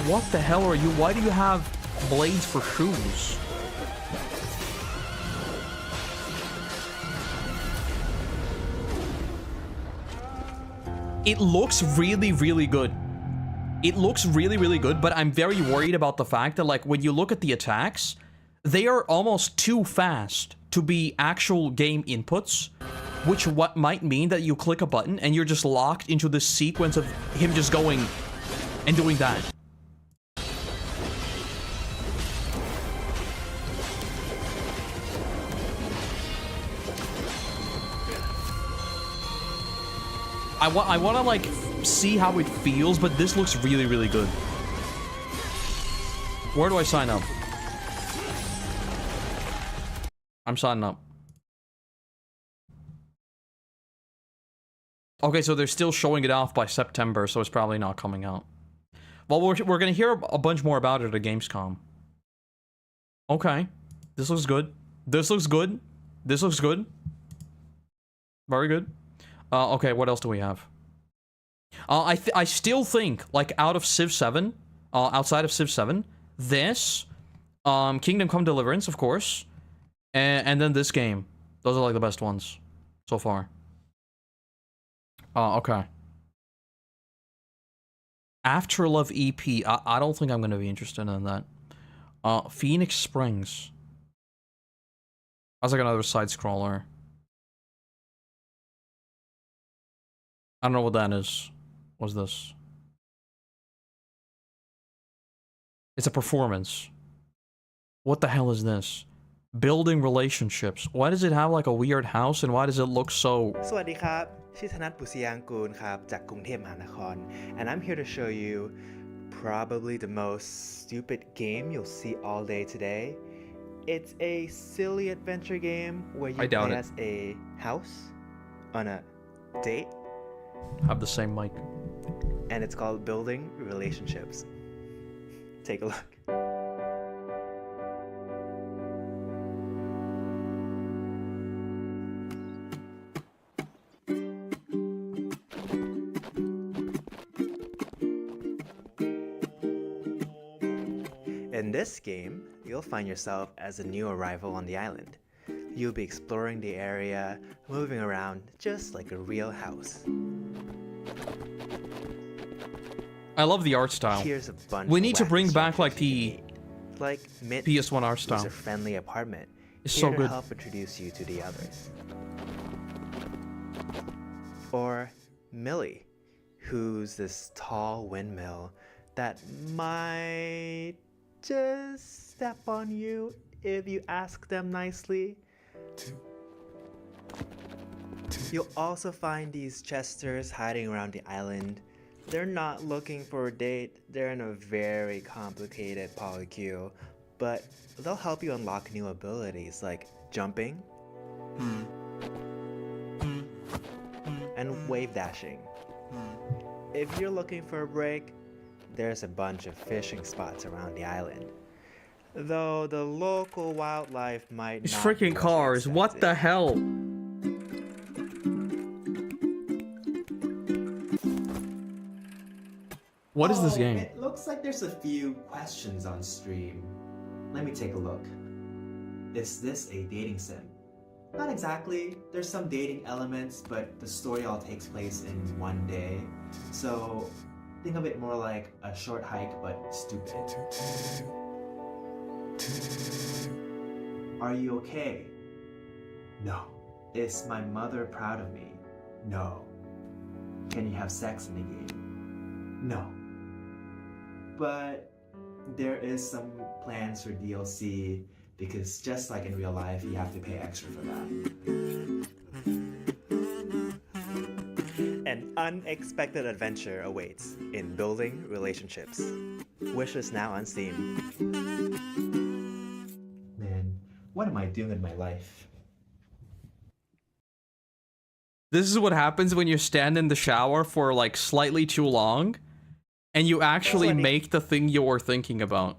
What the hell are you? Why do you have blades for shoes? It looks really, really good. It looks really, really good, but I'm very worried about the fact that, like, when you look at the attacks, they are almost too fast to be actual game inputs, which what might mean that you click a button and you're just locked into this sequence of him just going and doing that. I want to, like, see how it feels, but this looks really, really good. Where do I sign up? I'm signing up. Okay, so they're still showing it off by September, so it's probably not coming out. Well, we're going to hear a bunch more about it at Gamescom. Okay. This looks good. This looks good. This looks good. Very good. Okay, what else do we have? I still think, like, out of Civ 7, outside of Civ 7, this, Kingdom Come Deliverance, of course, and then this game. Those are, like, the best ones so far. Okay. Afterlove EP. I don't think I'm going to be interested in that. Phoenix Springs. That's like another side-scroller. I don't know what that is. What's this? It's a performance. What the hell is this? Building relationships. Why does it have like a weird house and why does it look so... สวัสดีครับชื่อธนัท ปุษยางกูลครับจากกรุงเทพมหานคร and I'm here to show you probably the most stupid game you'll see all day today. It's a silly adventure game where you play as a house on a date. Have the same mic. And it's called Building Relationships. Take a look. In this game, you'll find yourself as a new arrival on the island. You'll be exploring the area, moving around just like a real house. I love the art style. We need to bring back like the PS1 art style. It's a friendly apartment. It's here so good. To help introduce you to the others. Or Millie, who's this tall windmill that might just step on you if you ask them nicely. You'll also find these chesters hiding around the island. They're not looking for a date, they're in a very complicated polycule, but they'll help you unlock new abilities like jumping and wave dashing. If you're looking for a break, there's a bunch of fishing spots around the island. Though the local wildlife might These not freaking cars, what the hell? What is this game? It looks like there's a few questions on stream. Let me take a look. Is this a dating sim? Not exactly. There's some dating elements, but the story all takes place in one day. So think of it more like a short hike, but stupid. Are you okay? No. Is my mother proud of me? No. Can you have sex in the game? No. But there is some plans for DLC because just like in real life, you have to pay extra for that. An unexpected adventure awaits in building relationships. Wishes now on Steam. Man, what am I doing with my life? This is what happens when you stand in the shower for like slightly too long and you actually make the thing you were thinking about.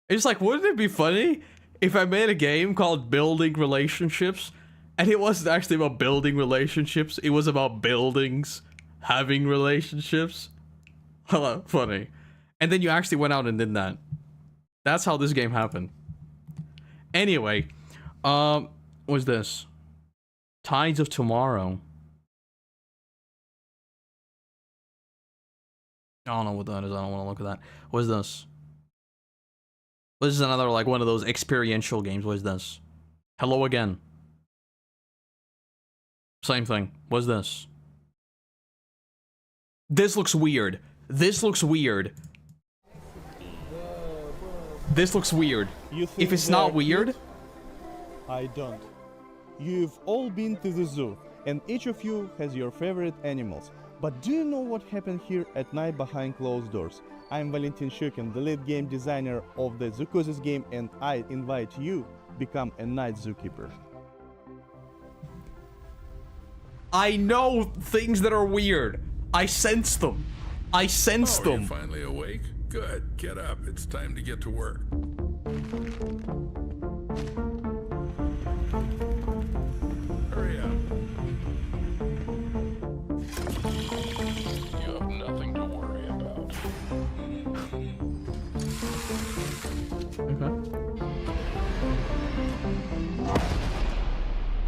It's like, wouldn't it be funny if I made a game called Building Relationships and it wasn't actually about building relationships, it was about buildings having relationships? Funny. And then you actually went out and did that. That's how this game happened. Anyway, what's this? Tides of Tomorrow. I don't know what that is. I don't want to look at that. What is this? This is another, like, one of those experiential games. What is this? Hello Again. Same thing. What's this? This looks weird. This looks weird. This looks weird. If it's not weird... I don't. You've all been to the zoo, and each of you has your favorite animals. But do you know what happened here at night behind closed doors? I'm Valentin Shukin, the lead game designer of the Zoocosis game, and I invite you to become a night zookeeper. I know things that are weird. I sense them. I sense them. You're finally awake? Good. Get up. It's time to get to work. Hurry up. You have nothing to worry about.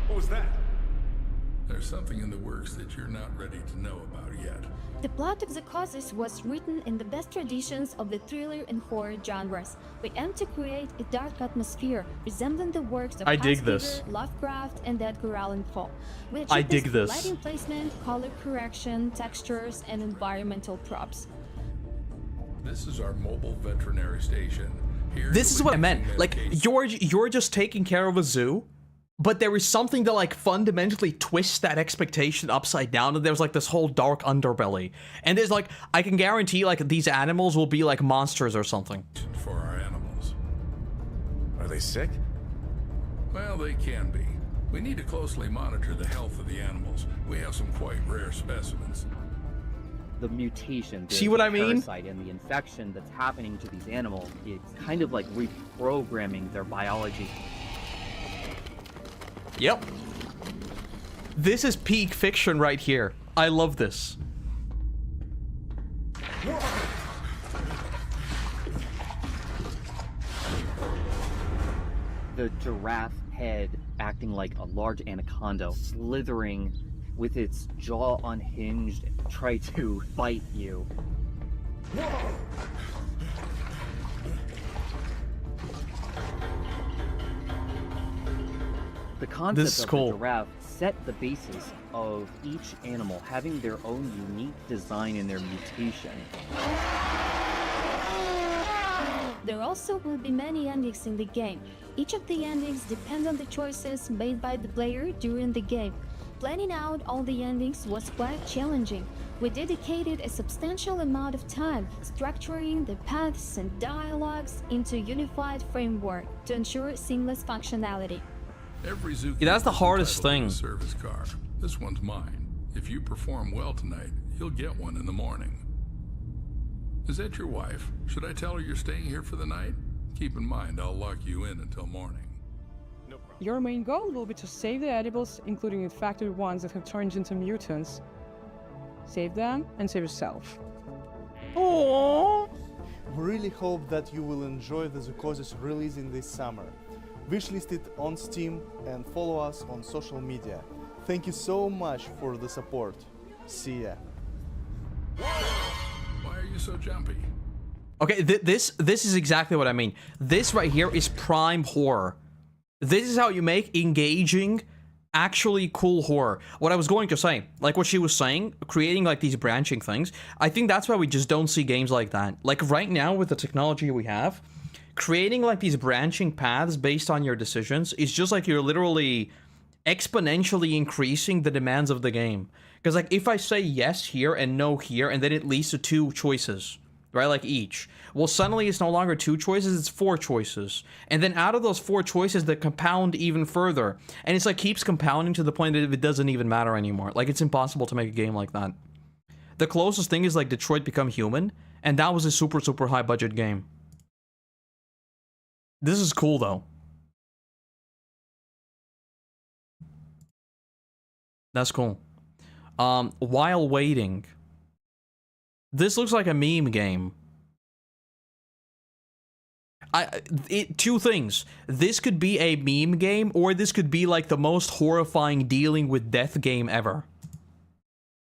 What was that? There's something in the works that you're not ready to know about yet. The plot of Zoocosis was written in the best traditions of the thriller and horror genres. We aim to create a dark atmosphere resembling the works of I dig Hans this. Gruber, Lovecraft, and Edgar Allan Poe. I dig this. Lighting placement, color correction, textures, and environmental props. This is our mobile veterinary station. Here This is what I meant. you'll be Like, you're just taking care of a zoo, but there is something that, like, fundamentally twists that expectation upside down, and there's, like, this whole dark underbelly. And there's, like, I can guarantee, like, these animals will be, like, monsters or something. for our animals. Are they sick? Well, they can be. We need to closely monitor the health of the animals. We have some quite rare specimens. The mutation, See what I mean? parasite and the infection that's happening to these animals, it's kind of like reprogramming their biology. Yep. This is peak fiction right here. I love this. The giraffe head acting like a large anaconda, slithering with its jaw unhinged, try to bite you. The concept This is of cool. the giraffe set the basis of each animal having their own unique design in their mutation. There also will be many endings in the game. Each of the endings depend on the choices made by the player during the game. Planning out all the endings was quite challenging. We dedicated a substantial amount of time structuring the paths and dialogues into a unified framework to ensure seamless functionality. Every zookeeper Yeah, that's the is hardest entitled to thing. a service car. This one's mine. If you perform well tonight, you'll get one in the morning. Is that your wife? Should I tell her you're staying here for the night? Keep in mind, I'll lock you in until morning. Your main goal will be to save the edibles, including the infected ones that have turned into mutants. Save them and save yourself. Aww. We really hope that you will enjoy the Zoocosis releasing this summer. Wishlist it on Steam and follow us on social media. Thank you so much for the support. See ya. Why are you so jumpy? Okay, this is exactly what I mean. This right here is prime horror. This is how you make engaging actually cool horror. What I was going to say, like what she was saying, creating like these branching things, I think that's why we just don't see games like that. Like right now with the technology we have, creating like these branching paths based on your decisions is just like you're literally exponentially increasing the demands of the game. Because like if I say yes here and no here, and then it leads to 2 choices, right, like each, well suddenly it's no longer 2 choices, it's 4 choices, and then out of those 4 choices that compound even further, and it's like keeps compounding to the point that it doesn't even matter anymore. Like it's impossible to make a game like that. The closest thing is like Detroit Become Human, and that was a super high budget game. This is cool though. That's cool. While waiting. This looks like a meme game. 2 things. This could be a meme game, or this could be like the most horrifying dealing with death game ever.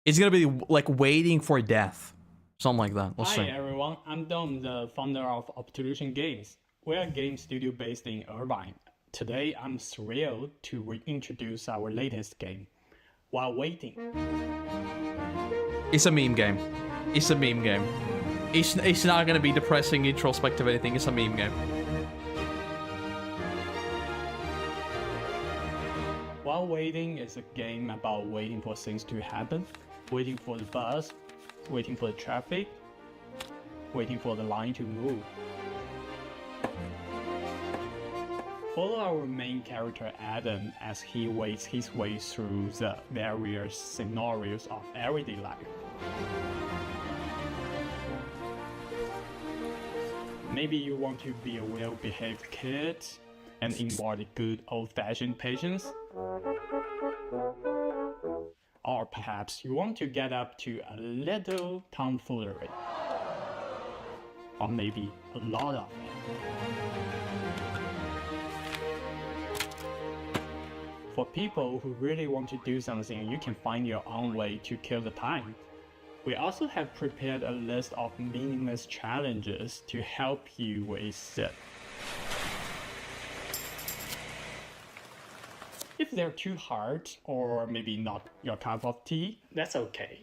It's gonna be like waiting for death. Something like that. Let's see. Hi everyone, I'm Dom, the founder of Obtrusion Games. We're a game studio based in Irvine. Today I'm thrilled to reintroduce our latest game, While Waiting. It's a meme game. It's a meme game. It's not gonna be depressing, introspective, anything. It's a meme game. While Waiting is a game about waiting for things to happen, waiting for the bus, waiting for the traffic, waiting for the line to move. Follow our main character Adam as he waits his way through the various scenarios of everyday life. Maybe you want to be a well-behaved kid and embody good old-fashioned patience. Or perhaps you want to get up to a little tomfoolery. Or maybe a lot of it. For people who really want to do something, you can find your own way to kill the time. We also have prepared a list of meaningless challenges to help you with it. If they're too hard, or maybe not your cup of tea, that's okay.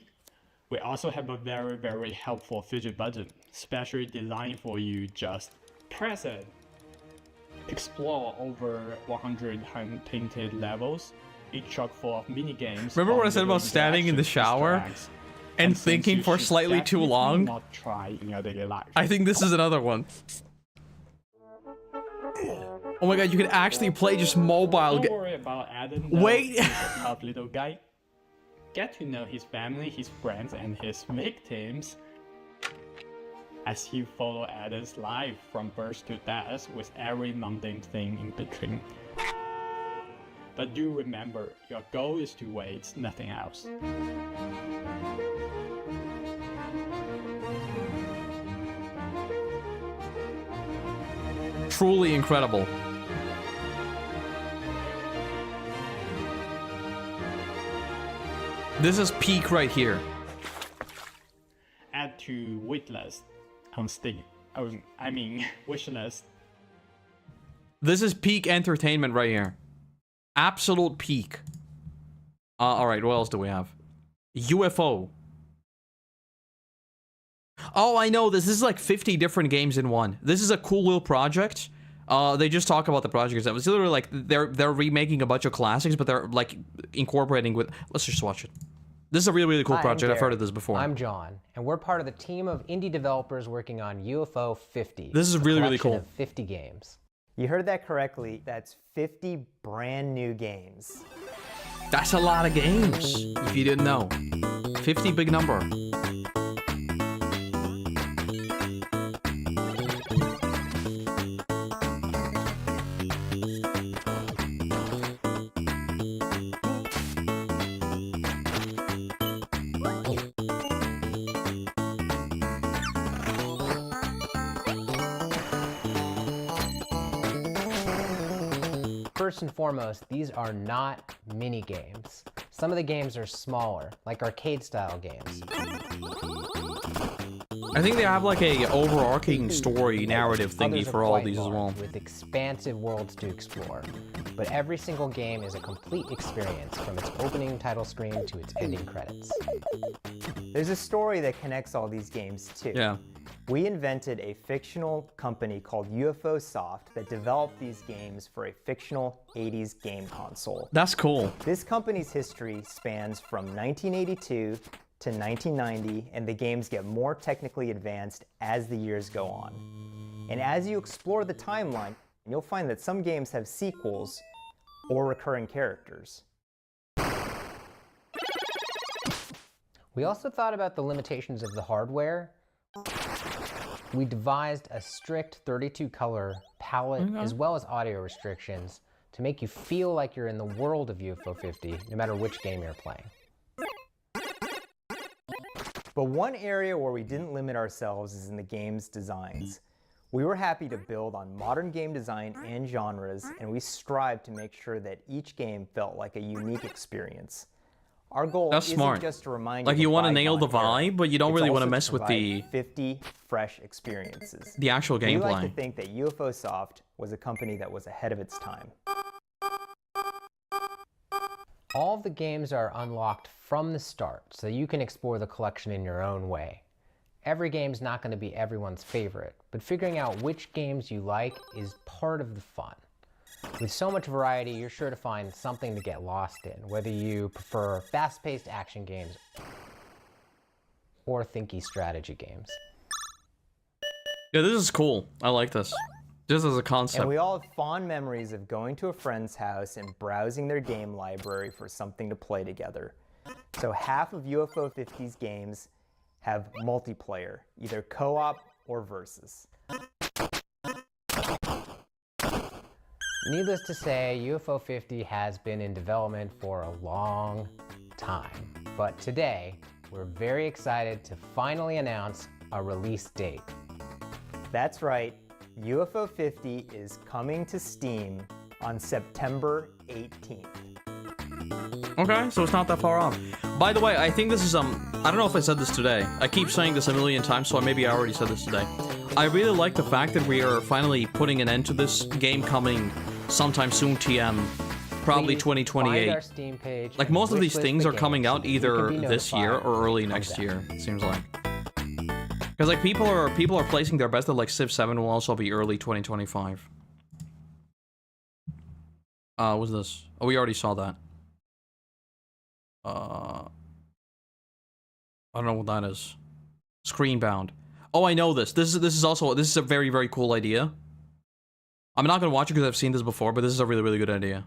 We also have a very helpful fidget button, specially designed for you. Just press it. Explore over 100 hand-painted levels, each chock full of mini-games. Remember what I said about standing in the shower and thinking for slightly too long? Not try in your daily life. I think this is another one. Oh my god, you can actually play just mobile. Don't worry about Adam. Wait. He's a tough little guy. Get to know his family, his friends, and his victims as you follow Adam's life from birth to death with every mundane thing in between. But do remember, your goal is to wait, nothing else. Truly incredible. This is peak right here. Add to waitlist on Steam. I mean, wishlist. This is peak entertainment right here. Absolute peak. Alright, what else do we have? UFO. Oh, I know this. This is like 50 different games in one. This is a cool little project. They just talk about the project itself. It's literally like they're remaking a bunch of classics, but they're like incorporating with. Let's just watch it. This is a really cool project. I've heard of this before. I'm John, and we're part of the team of indie developers working on UFO 50. This is really cool. Of 50 games. You heard that correctly. That's 50 brand new games. That's a lot of games. If you didn't know, 50 big number. First and foremost, these are not mini games. Some of the games are smaller, like arcade-style games. I think they have like a overarching story narrative thingy Others are for all quite these as well. large, with expansive worlds to explore. But every single game is a complete experience from its opening title screen to its ending credits. There's a story that connects all these games too. Yeah. We invented a fictional company called UFO Soft that developed these games for a fictional 80s game console. That's cool. This company's history spans from 1982 to 1990, and the games get more technically advanced as the years go on. And as you explore the timeline, you'll find that some games have sequels or recurring characters. We also thought about the limitations of the hardware. We devised a strict 32-color palette as well as audio restrictions to make you feel like you're in the world of UFO 50, no matter which game you're playing. But one area where we didn't limit ourselves is in the game's designs. We were happy to build on modern game design and genres, and we strived to make sure that each game felt like a unique experience. Our goal That's isn't smart. just to remind Like, you you of want to nail the bygone era. vibe, but you don't It's really want to also mess with the provide 50 fresh experiences. the actual We like to gameplay. think that UFO Soft was a company that was ahead of its time. All of the games are unlocked from the start, so you can explore the collection in your own way. Every game's not going to be everyone's favorite, but figuring out which games you like is part of the fun. With so much variety, you're sure to find something to get lost in, whether you prefer fast-paced action games or thinky strategy games. Yeah, this is cool. I like this. Just as a concept. And we all have fond memories of going to a friend's house and browsing their game library for something to play together. So half of UFO 50's games have multiplayer, either co-op or versus. Needless to say, UFO 50 has been in development for a long time. But today, we're very excited to finally announce a release date. That's right, UFO 50 is coming to Steam on September 18th. Okay, so it's not that far off. By the way, I think this is, I don't know if I said this today. I keep saying this a million times, so maybe I already said this today. I really like the fact that we are finally putting an end to this game coming sometime soon, TM. Probably Please 2028. find our Steam page Like, and most of these wishlist things the are coming games out so you can either be this year notified or early of next them. year, it seems like. Because, like, people are placing their bets that, like, Civ 7 will also be early 2025. What's this? Oh, we already saw that. I don't know what that is. Screenbound. Oh, I know this. This is a very, very cool idea. I'm not gonna watch it because I've seen this before, but this is a really, really good idea.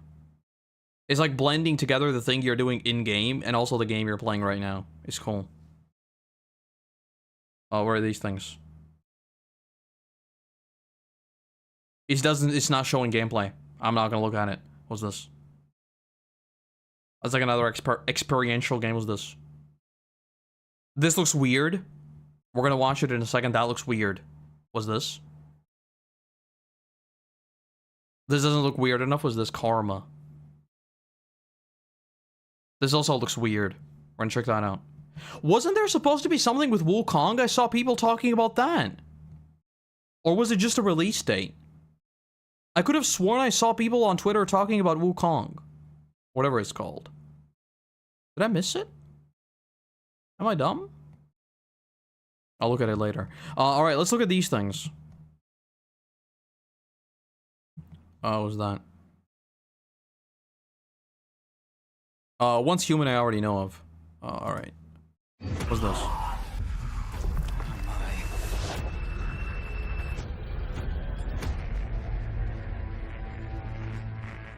It's like blending together the thing you're doing in-game and also the game you're playing right now. It's cool. Oh, where are these things? It's not showing gameplay. I'm not gonna look at it. What's this? That's like another experiential game. What's this? This looks weird. We're gonna watch it in a second. That looks weird. What's this? This doesn't look weird enough. Was this Karma? This also looks weird. We're gonna check that out. Wasn't there supposed to be something with Wukong? I saw people talking about that. Or was it just a release date? I could have sworn I saw people on Twitter talking about Wukong. Whatever it's called. Did I miss it? Am I dumb? I'll look at it later. Alright, let's look at these things. What was that? Once Human I already know of. Alright. What's this?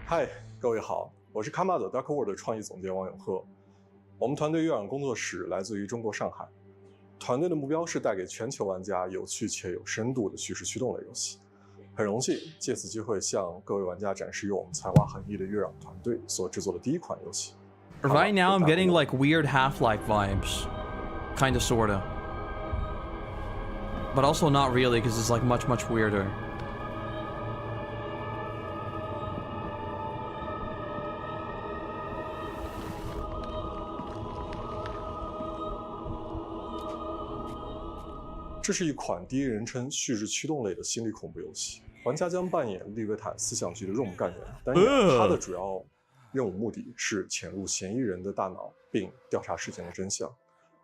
嗨，各位好，我是卡玛的 Dark World 的创意总监王永鹤。我们团队月壤工作室来自于中国上海，团队的目标是带给全球玩家有趣且有深度的叙事驱动类游戏。很荣幸借此机会向各位玩家展示由我们才华横溢的月壤团队所制作的第一款游戏。Right now I'm getting like weird Half-Life vibes. Kinda sorta. But also not really because it's like much, much weirder. 这是一款第一人称叙事驱动类的心理恐怖游戏，玩家将扮演利维坦思想局的 ROM 干员，但他的主要任务目的是潜入嫌疑人的大脑，并调查事件的真相。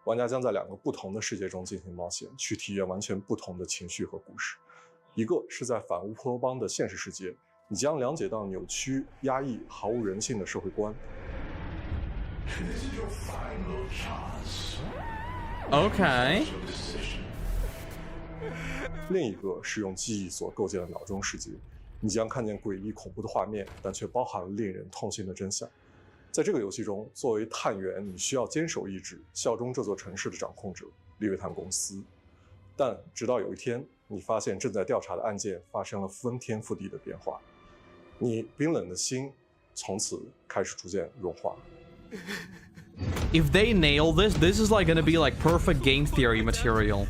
玩家将在2个不同的世界中进行冒险，去体验完全不同的情绪和故事。一个是在反乌托邦的现实世界，你将了解到扭曲、压抑、毫无人性的社会观。OK。另一个是用记忆所构建的脑中世界，你将看见诡异恐怖的画面，但却包含了令人痛心的真相。在这个游戏中，作为探员，你需要坚守意志，效忠这座城市的掌控者利维坦公司。但直到有一天，你发现正在调查的案件发生了翻天覆地的变化，你冰冷的心从此开始逐渐融化。If they nail this, this is like gonna be like perfect game theory material.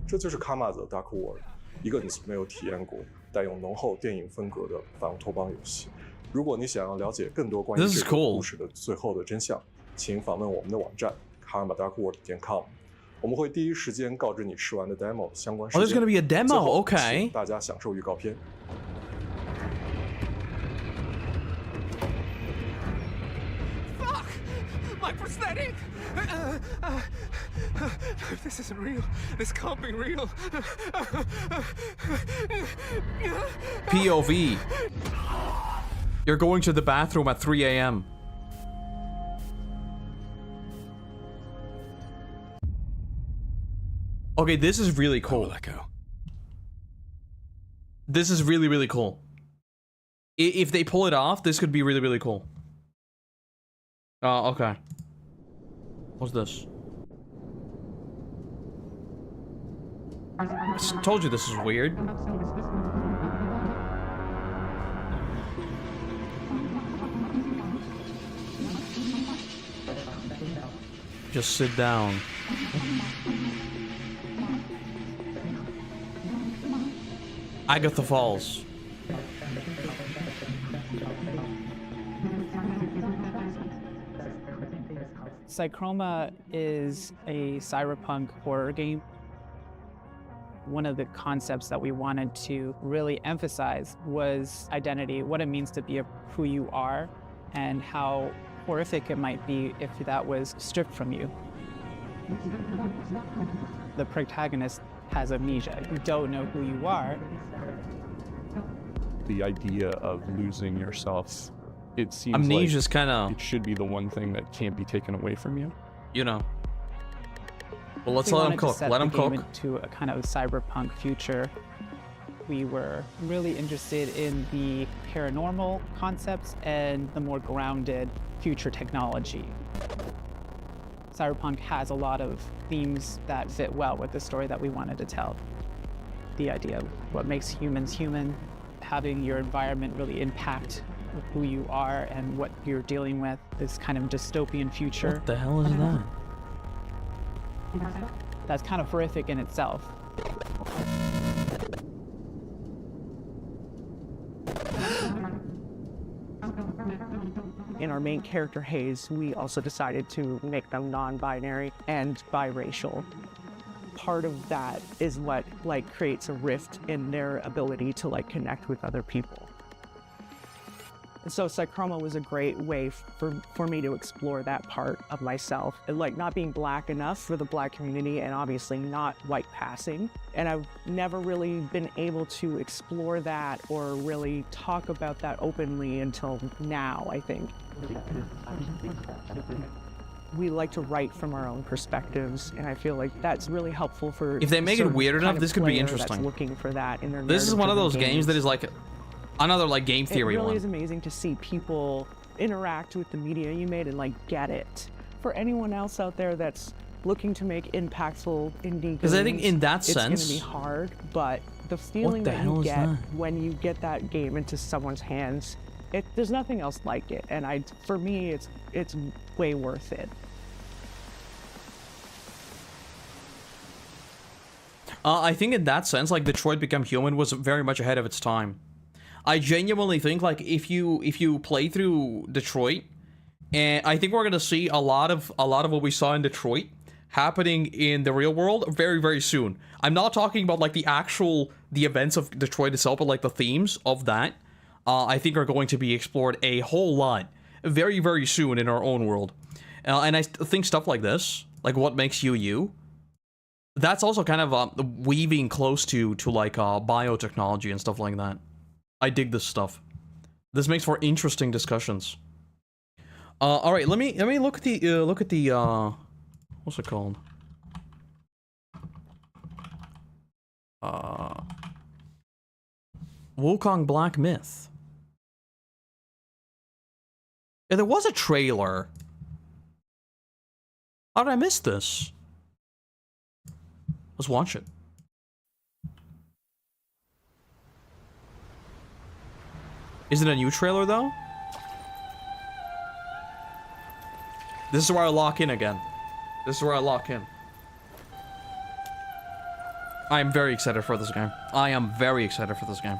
这就是卡马的 Dark World， 一个你从没有体验过、带有浓厚电影风格的反乌托邦游戏。如果你想要了解更多关于这个故事的最后的真相，请访问我们的网站 karmadarkworld.com， 我们会第一时间告知你试玩的 demo 相关事件。Oh, there's gonna be a demo. Okay. 请大家享受预告片。My prosthetic! This isn't real. This can't be real. POV. You're going to the bathroom at 3 a.m. Okay, this is really cool. This is really, really cool. If they pull it off, this could be really, really cool. Oh, okay. What's this? I told you this is weird. Just sit down. Agatha Falls. Psychroma is a cyberpunk horror game. One of the concepts that we wanted to really emphasize was identity, what it means to be who you are, and how horrific it might be if that was stripped from you. The protagonist has amnesia. You don't know who you are. The idea of losing yourself, it seems Amnesia's like kinda... it should be the one thing that can't be taken away from you. You know. Well, let's let him cook. Let him cook. To a kind of cyberpunk future. We were really interested in the paranormal concepts and the more grounded future technology. Cyberpunk has a lot of themes that fit well with the story that we wanted to tell. The idea of what makes humans human, having your environment really impact who you are and what you're dealing with, this kind of dystopian future. What the hell is that? That's kind of horrific in itself. In our main character, Hayes, we also decided to make them non-binary and biracial. Part of that is what creates a rift in their ability to connect with other people. And so Psychroma was a great way for me to explore that part of myself, not being black enough for the black community and obviously not white passing. And I've never really been able to explore that or really talk about that openly until now, I think. We like to write from our own perspectives, and I feel like that's really helpful for. If they make it weird enough, this could be interesting. Looking for that in their This is one of those games that is like another game theory one. It really one. is amazing to see people interact with the media you made and get it. For anyone else out there that's looking to make impactful indie games, because I think in that it's sense, going to be hard, but the feeling that you get when you get that game into someone's hands, there's nothing else like it, and for me, it's way worth it. I think in that sense, Detroit Become Human was very much ahead of its time. I genuinely think if you play through Detroit, and I think we're gonna see a lot of what we saw in Detroit happening in the real world very, very soon. I'm not talking about like the events of Detroit itself, but like the themes of that, I think are going to be explored a whole lot very, very soon in our own world. And I think stuff like this, like what makes you you, that's also kind of weaving close to like biotechnology and stuff like that. I dig this stuff. This makes for interesting discussions. All right, let me look at the what's it called? Wukong Black Myth. Yeah, there was a trailer. How did I miss this? Let's watch it. Is it a new trailer, though? This is where I lock in again. This is where I lock in. I am very excited for this game. I am very excited for this game.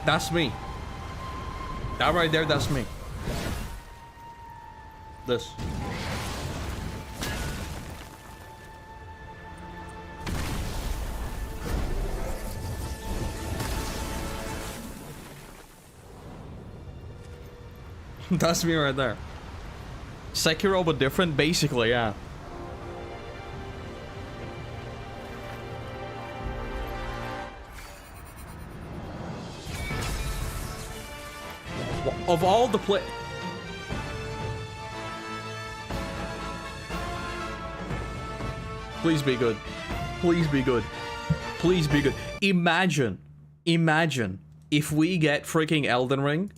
That's me. That right there, that's me. This. That's me right there. Sekiro, but different, basically, yeah. Of all the please be good. Please be good. Please be good. Imagine if we get freaking Elden Ring.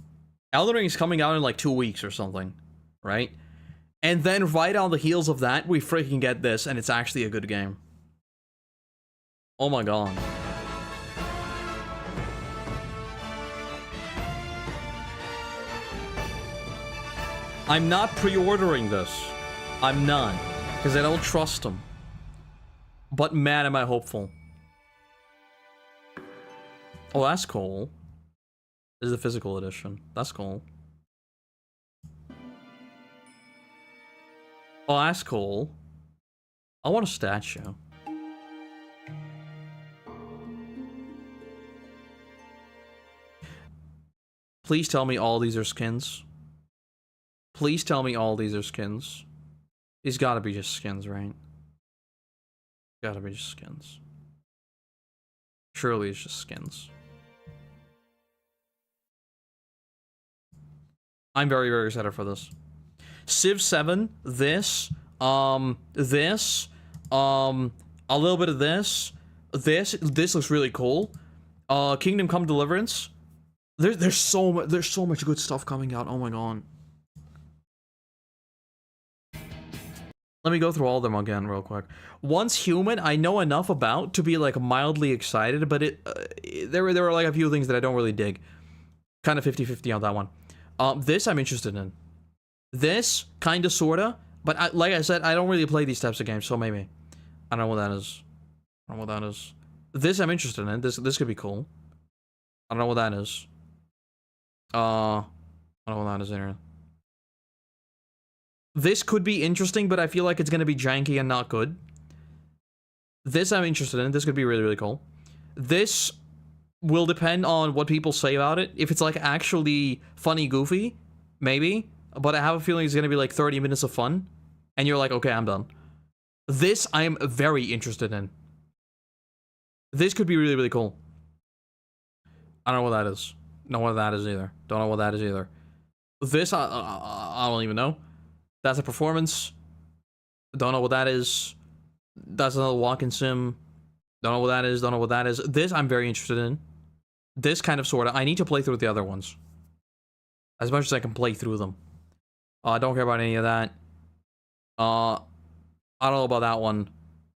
Elden Ring is coming out in like 2 weeks or something, right? And then right on the heels of that, we freaking get this, and it's actually a good game. Oh my god. I'm not pre-ordering this. I'm not. Because I don't trust them. But man, am I hopeful. Oh, that's cool. This is the physical edition. That's cool. Oh, that's cool. I want a statue. Please tell me all these are skins. Please tell me all these are skins. These gotta be just skins, right? Gotta be just skins. Surely it's just skins. I'm very, very excited for this. Civ 7, this, a little bit of this looks really cool. Kingdom Come Deliverance. There's so much good stuff coming out. Oh my god. Let me go through all of them again real quick. Once Human, I know enough about to be like mildly excited, but there were like a few things that I don't really dig. Kind of 50-50 on that one. This I'm interested in. This, kinda, sorta, but like I said, I don't really play these types of games, so maybe. I don't know what that is. I don't know what that is. This I'm interested in. This could be cool. I don't know what that is. I don't know what that is either. This could be interesting, but I feel like it's gonna be janky and not good. This I'm interested in. This could be really, really cool. This will depend on what people say about it. If it's like actually funny, goofy, maybe. But I have a feeling it's gonna be like 30 minutes of fun. And you're like, okay, I'm done. This I am very interested in. This could be really, really cool. I don't know what that is. Don't know what that is either. Don't know what that is either. This, I don't even know. That's a performance. Don't know what that is. That's another walk-in sim. Don't know what that is. Don't know what that is. This I'm very interested in. This kind of sorta. I need to play through the other ones. As much as I can play through them. I don't care about any of that. I don't know about that one.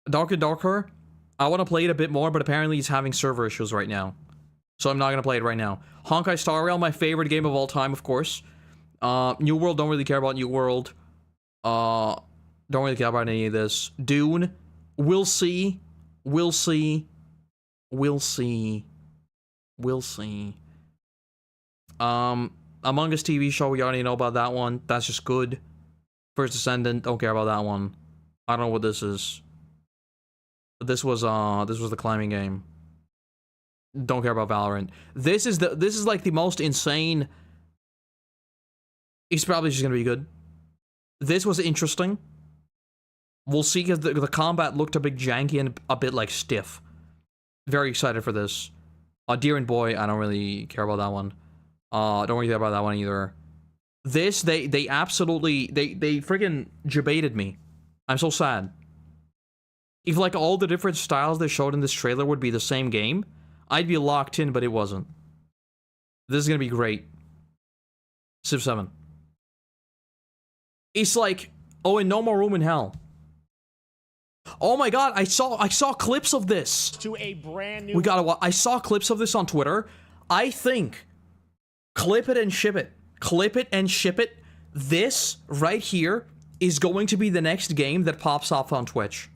Darker Darker. I want to play it a bit more, but apparently it's having server issues right now. So I'm not going to play it right now. Honkai Star Rail, my favorite game of all time, of course. New World, don't really care about New World. Don't really care about any of this. Dune, we'll see. We'll see. We'll see. We'll see. Among Us TV show, we already know about that one. That's just good. First Descendant, don't care about that one. I don't know what this is. This was the climbing game. Don't care about Valorant. This is like the most insane. It's probably just gonna be good. This was interesting. We'll see, because the combat looked a bit janky and a bit like stiff. Very excited for this. Deer and Boy, I don't really care about that one. Don't really care about that one either. This, they absolutely, they freaking debated me. I'm so sad. If like all the different styles they showed in this trailer would be the same game, I'd be locked in, but it wasn't. This is gonna be great. Civ 7. It's like, oh, and No More Room in Hell. Oh my god, I saw clips of this. To a brand new. We gotta. I saw clips of this on Twitter. I think, clip it and ship it. Clip it and ship it. This right here is going to be the next game that pops off on Twitch.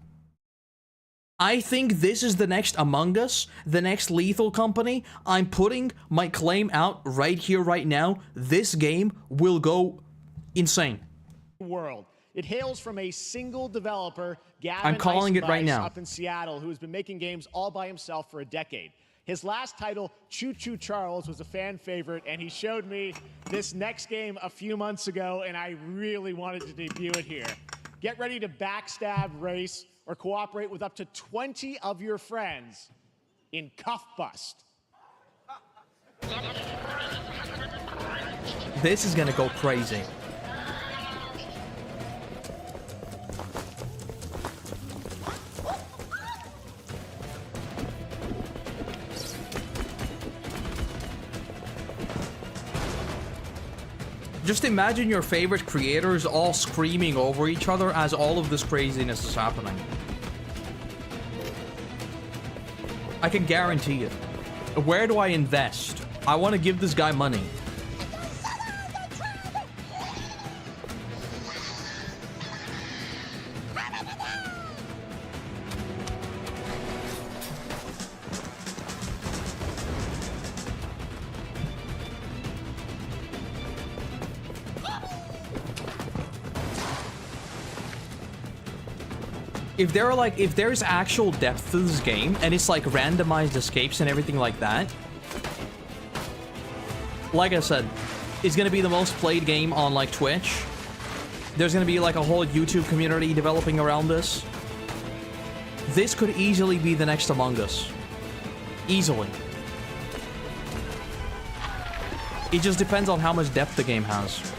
I think this is the next Among Us, the next Lethal Company. I'm putting my claim out right here, right now. This game will go insane. World. It hails from a single developer, Gavin I'm calling it right Ice now. up in Seattle, who has been making games all by himself for a decade. His last title, Choo Choo Charles, was a fan favorite, and he showed me this next game a few months ago, and I really wanted to debut it here. Get ready to backstab, race, or cooperate with up to 20 of your friends in Cuff Bust. This is gonna go crazy. Just imagine your favorite creators all screaming over each other as all of this craziness is happening. I can guarantee it. Where do I invest? I want to give this guy money. If there's actual depth to this game, and it's like randomized escapes and everything like that, like I said, it's gonna be the most played game on like Twitch. There's gonna be like a whole YouTube community developing around this. This could easily be the next Among Us. Easily. It just depends on how much depth the game has.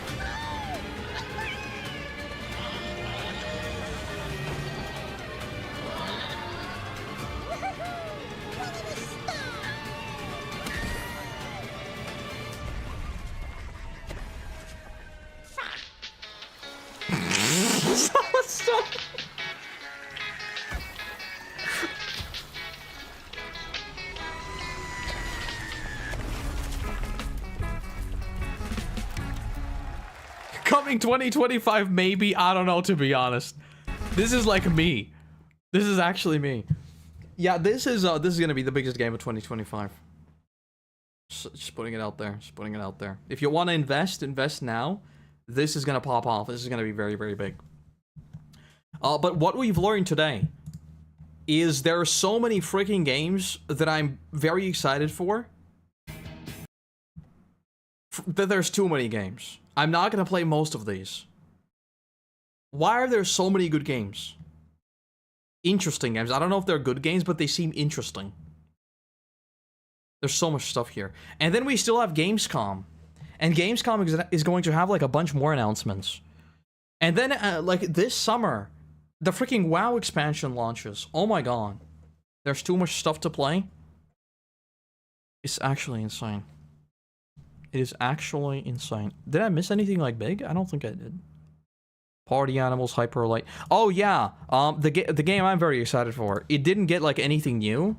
Coming 2025, maybe. I don't know, to be honest. This is like me. This is actually me. Yeah, this is gonna be the biggest game of 2025. Just putting it out there. Just putting it out there. If you want to invest now. This is gonna pop off. This is gonna be very, very big. But what we've learned today is there are so many freaking games that I'm very excited for. That there's too many games. I'm not gonna play most of these. Why are there so many good games? Interesting games. I don't know if they're good games, but they seem interesting. There's so much stuff here. And then we still have Gamescom. And Gamescom is going to have like a bunch more announcements. And then like this summer, the freaking WoW expansion launches. Oh my god. There's too much stuff to play. It's actually insane. It is actually insane. Did I miss anything like big? I don't think I did. Party Animals, Hyper Light. Oh yeah, the game I'm very excited for. It didn't get like anything new.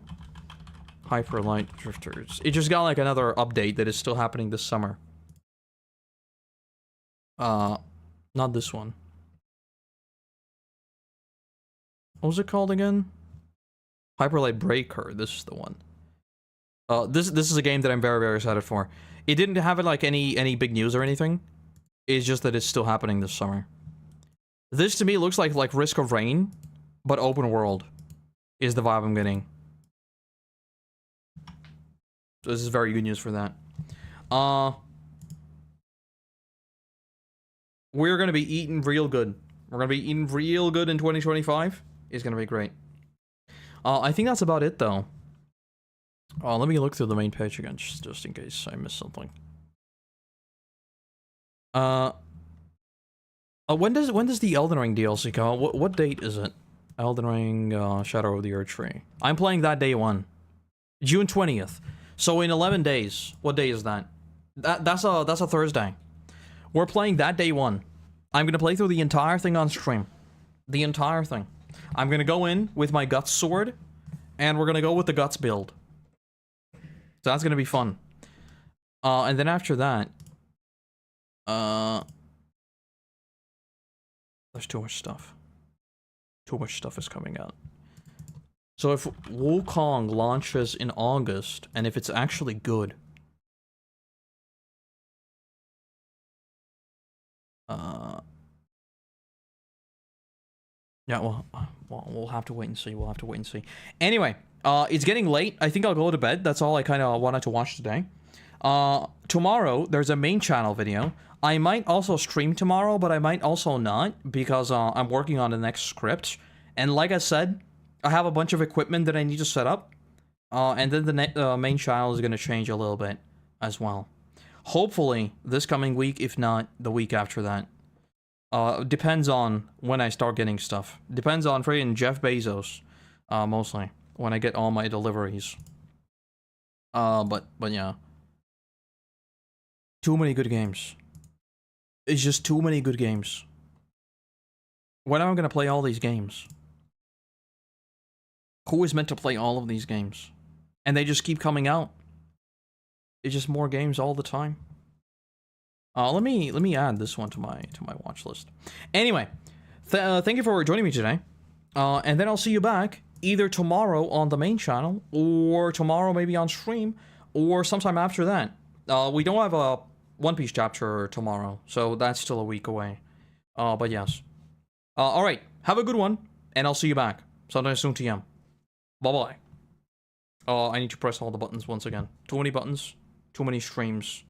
Hyper Light Drifters. It just got like another update that is still happening this summer. Not this one. What was it called again? Hyper Light Breaker. This is the one. This is a game that I'm very, very excited for. It didn't have like any big news or anything. It's just that it's still happening this summer. This to me looks like Risk of Rain, but open world is the vibe I'm getting. So this is very good news for that. We're gonna be eating real good. We're gonna be eating real good in 2025. It's gonna be great. I think that's about it though. Let me look through the main page again, just in case I missed something. When does the Elden Ring DLC come out? What date is it? Elden Ring, Shadow of the Erdtree. I'm playing that day 1. June 20th. So in 11 days. What day is that? That's a Thursday. We're playing that day 1. I'm gonna play through the entire thing on stream. The entire thing. I'm gonna go in with my Guts sword, and we're gonna go with the Guts build. So that's gonna be fun. And then after that, there's too much stuff. Too much stuff is coming out. So if Wukong launches in August, and if it's actually good, yeah, well, we'll have to wait and see. We'll have to wait and see. Anyway, it's getting late. I think I'll go to bed. That's all I kind of wanted to watch today. Tomorrow, there's a main channel video. I might also stream tomorrow, but I might also not, because I'm working on the next script. And like I said, I have a bunch of equipment that I need to set up. And then the main channel is going to change a little bit as well. Hopefully, this coming week, if not the week after that. Depends on when I start getting stuff. Depends on freaking Jeff Bezos, mostly, when I get all my deliveries. But yeah. Too many good games. It's just too many good games. When am I gonna play all these games? Who is meant to play all of these games? And they just keep coming out. It's just more games all the time. Let me add this one to my watch list. Anyway, thank you for joining me today. And then I'll see you back either tomorrow on the main channel, or tomorrow maybe on stream, or sometime after that. We don't have a One Piece chapter tomorrow, so that's still a week away. But yes. Alright, have a good one, and I'll see you back sometime soon, TM. Bye-bye. I need to press all the buttons once again. Too many buttons, too many streams.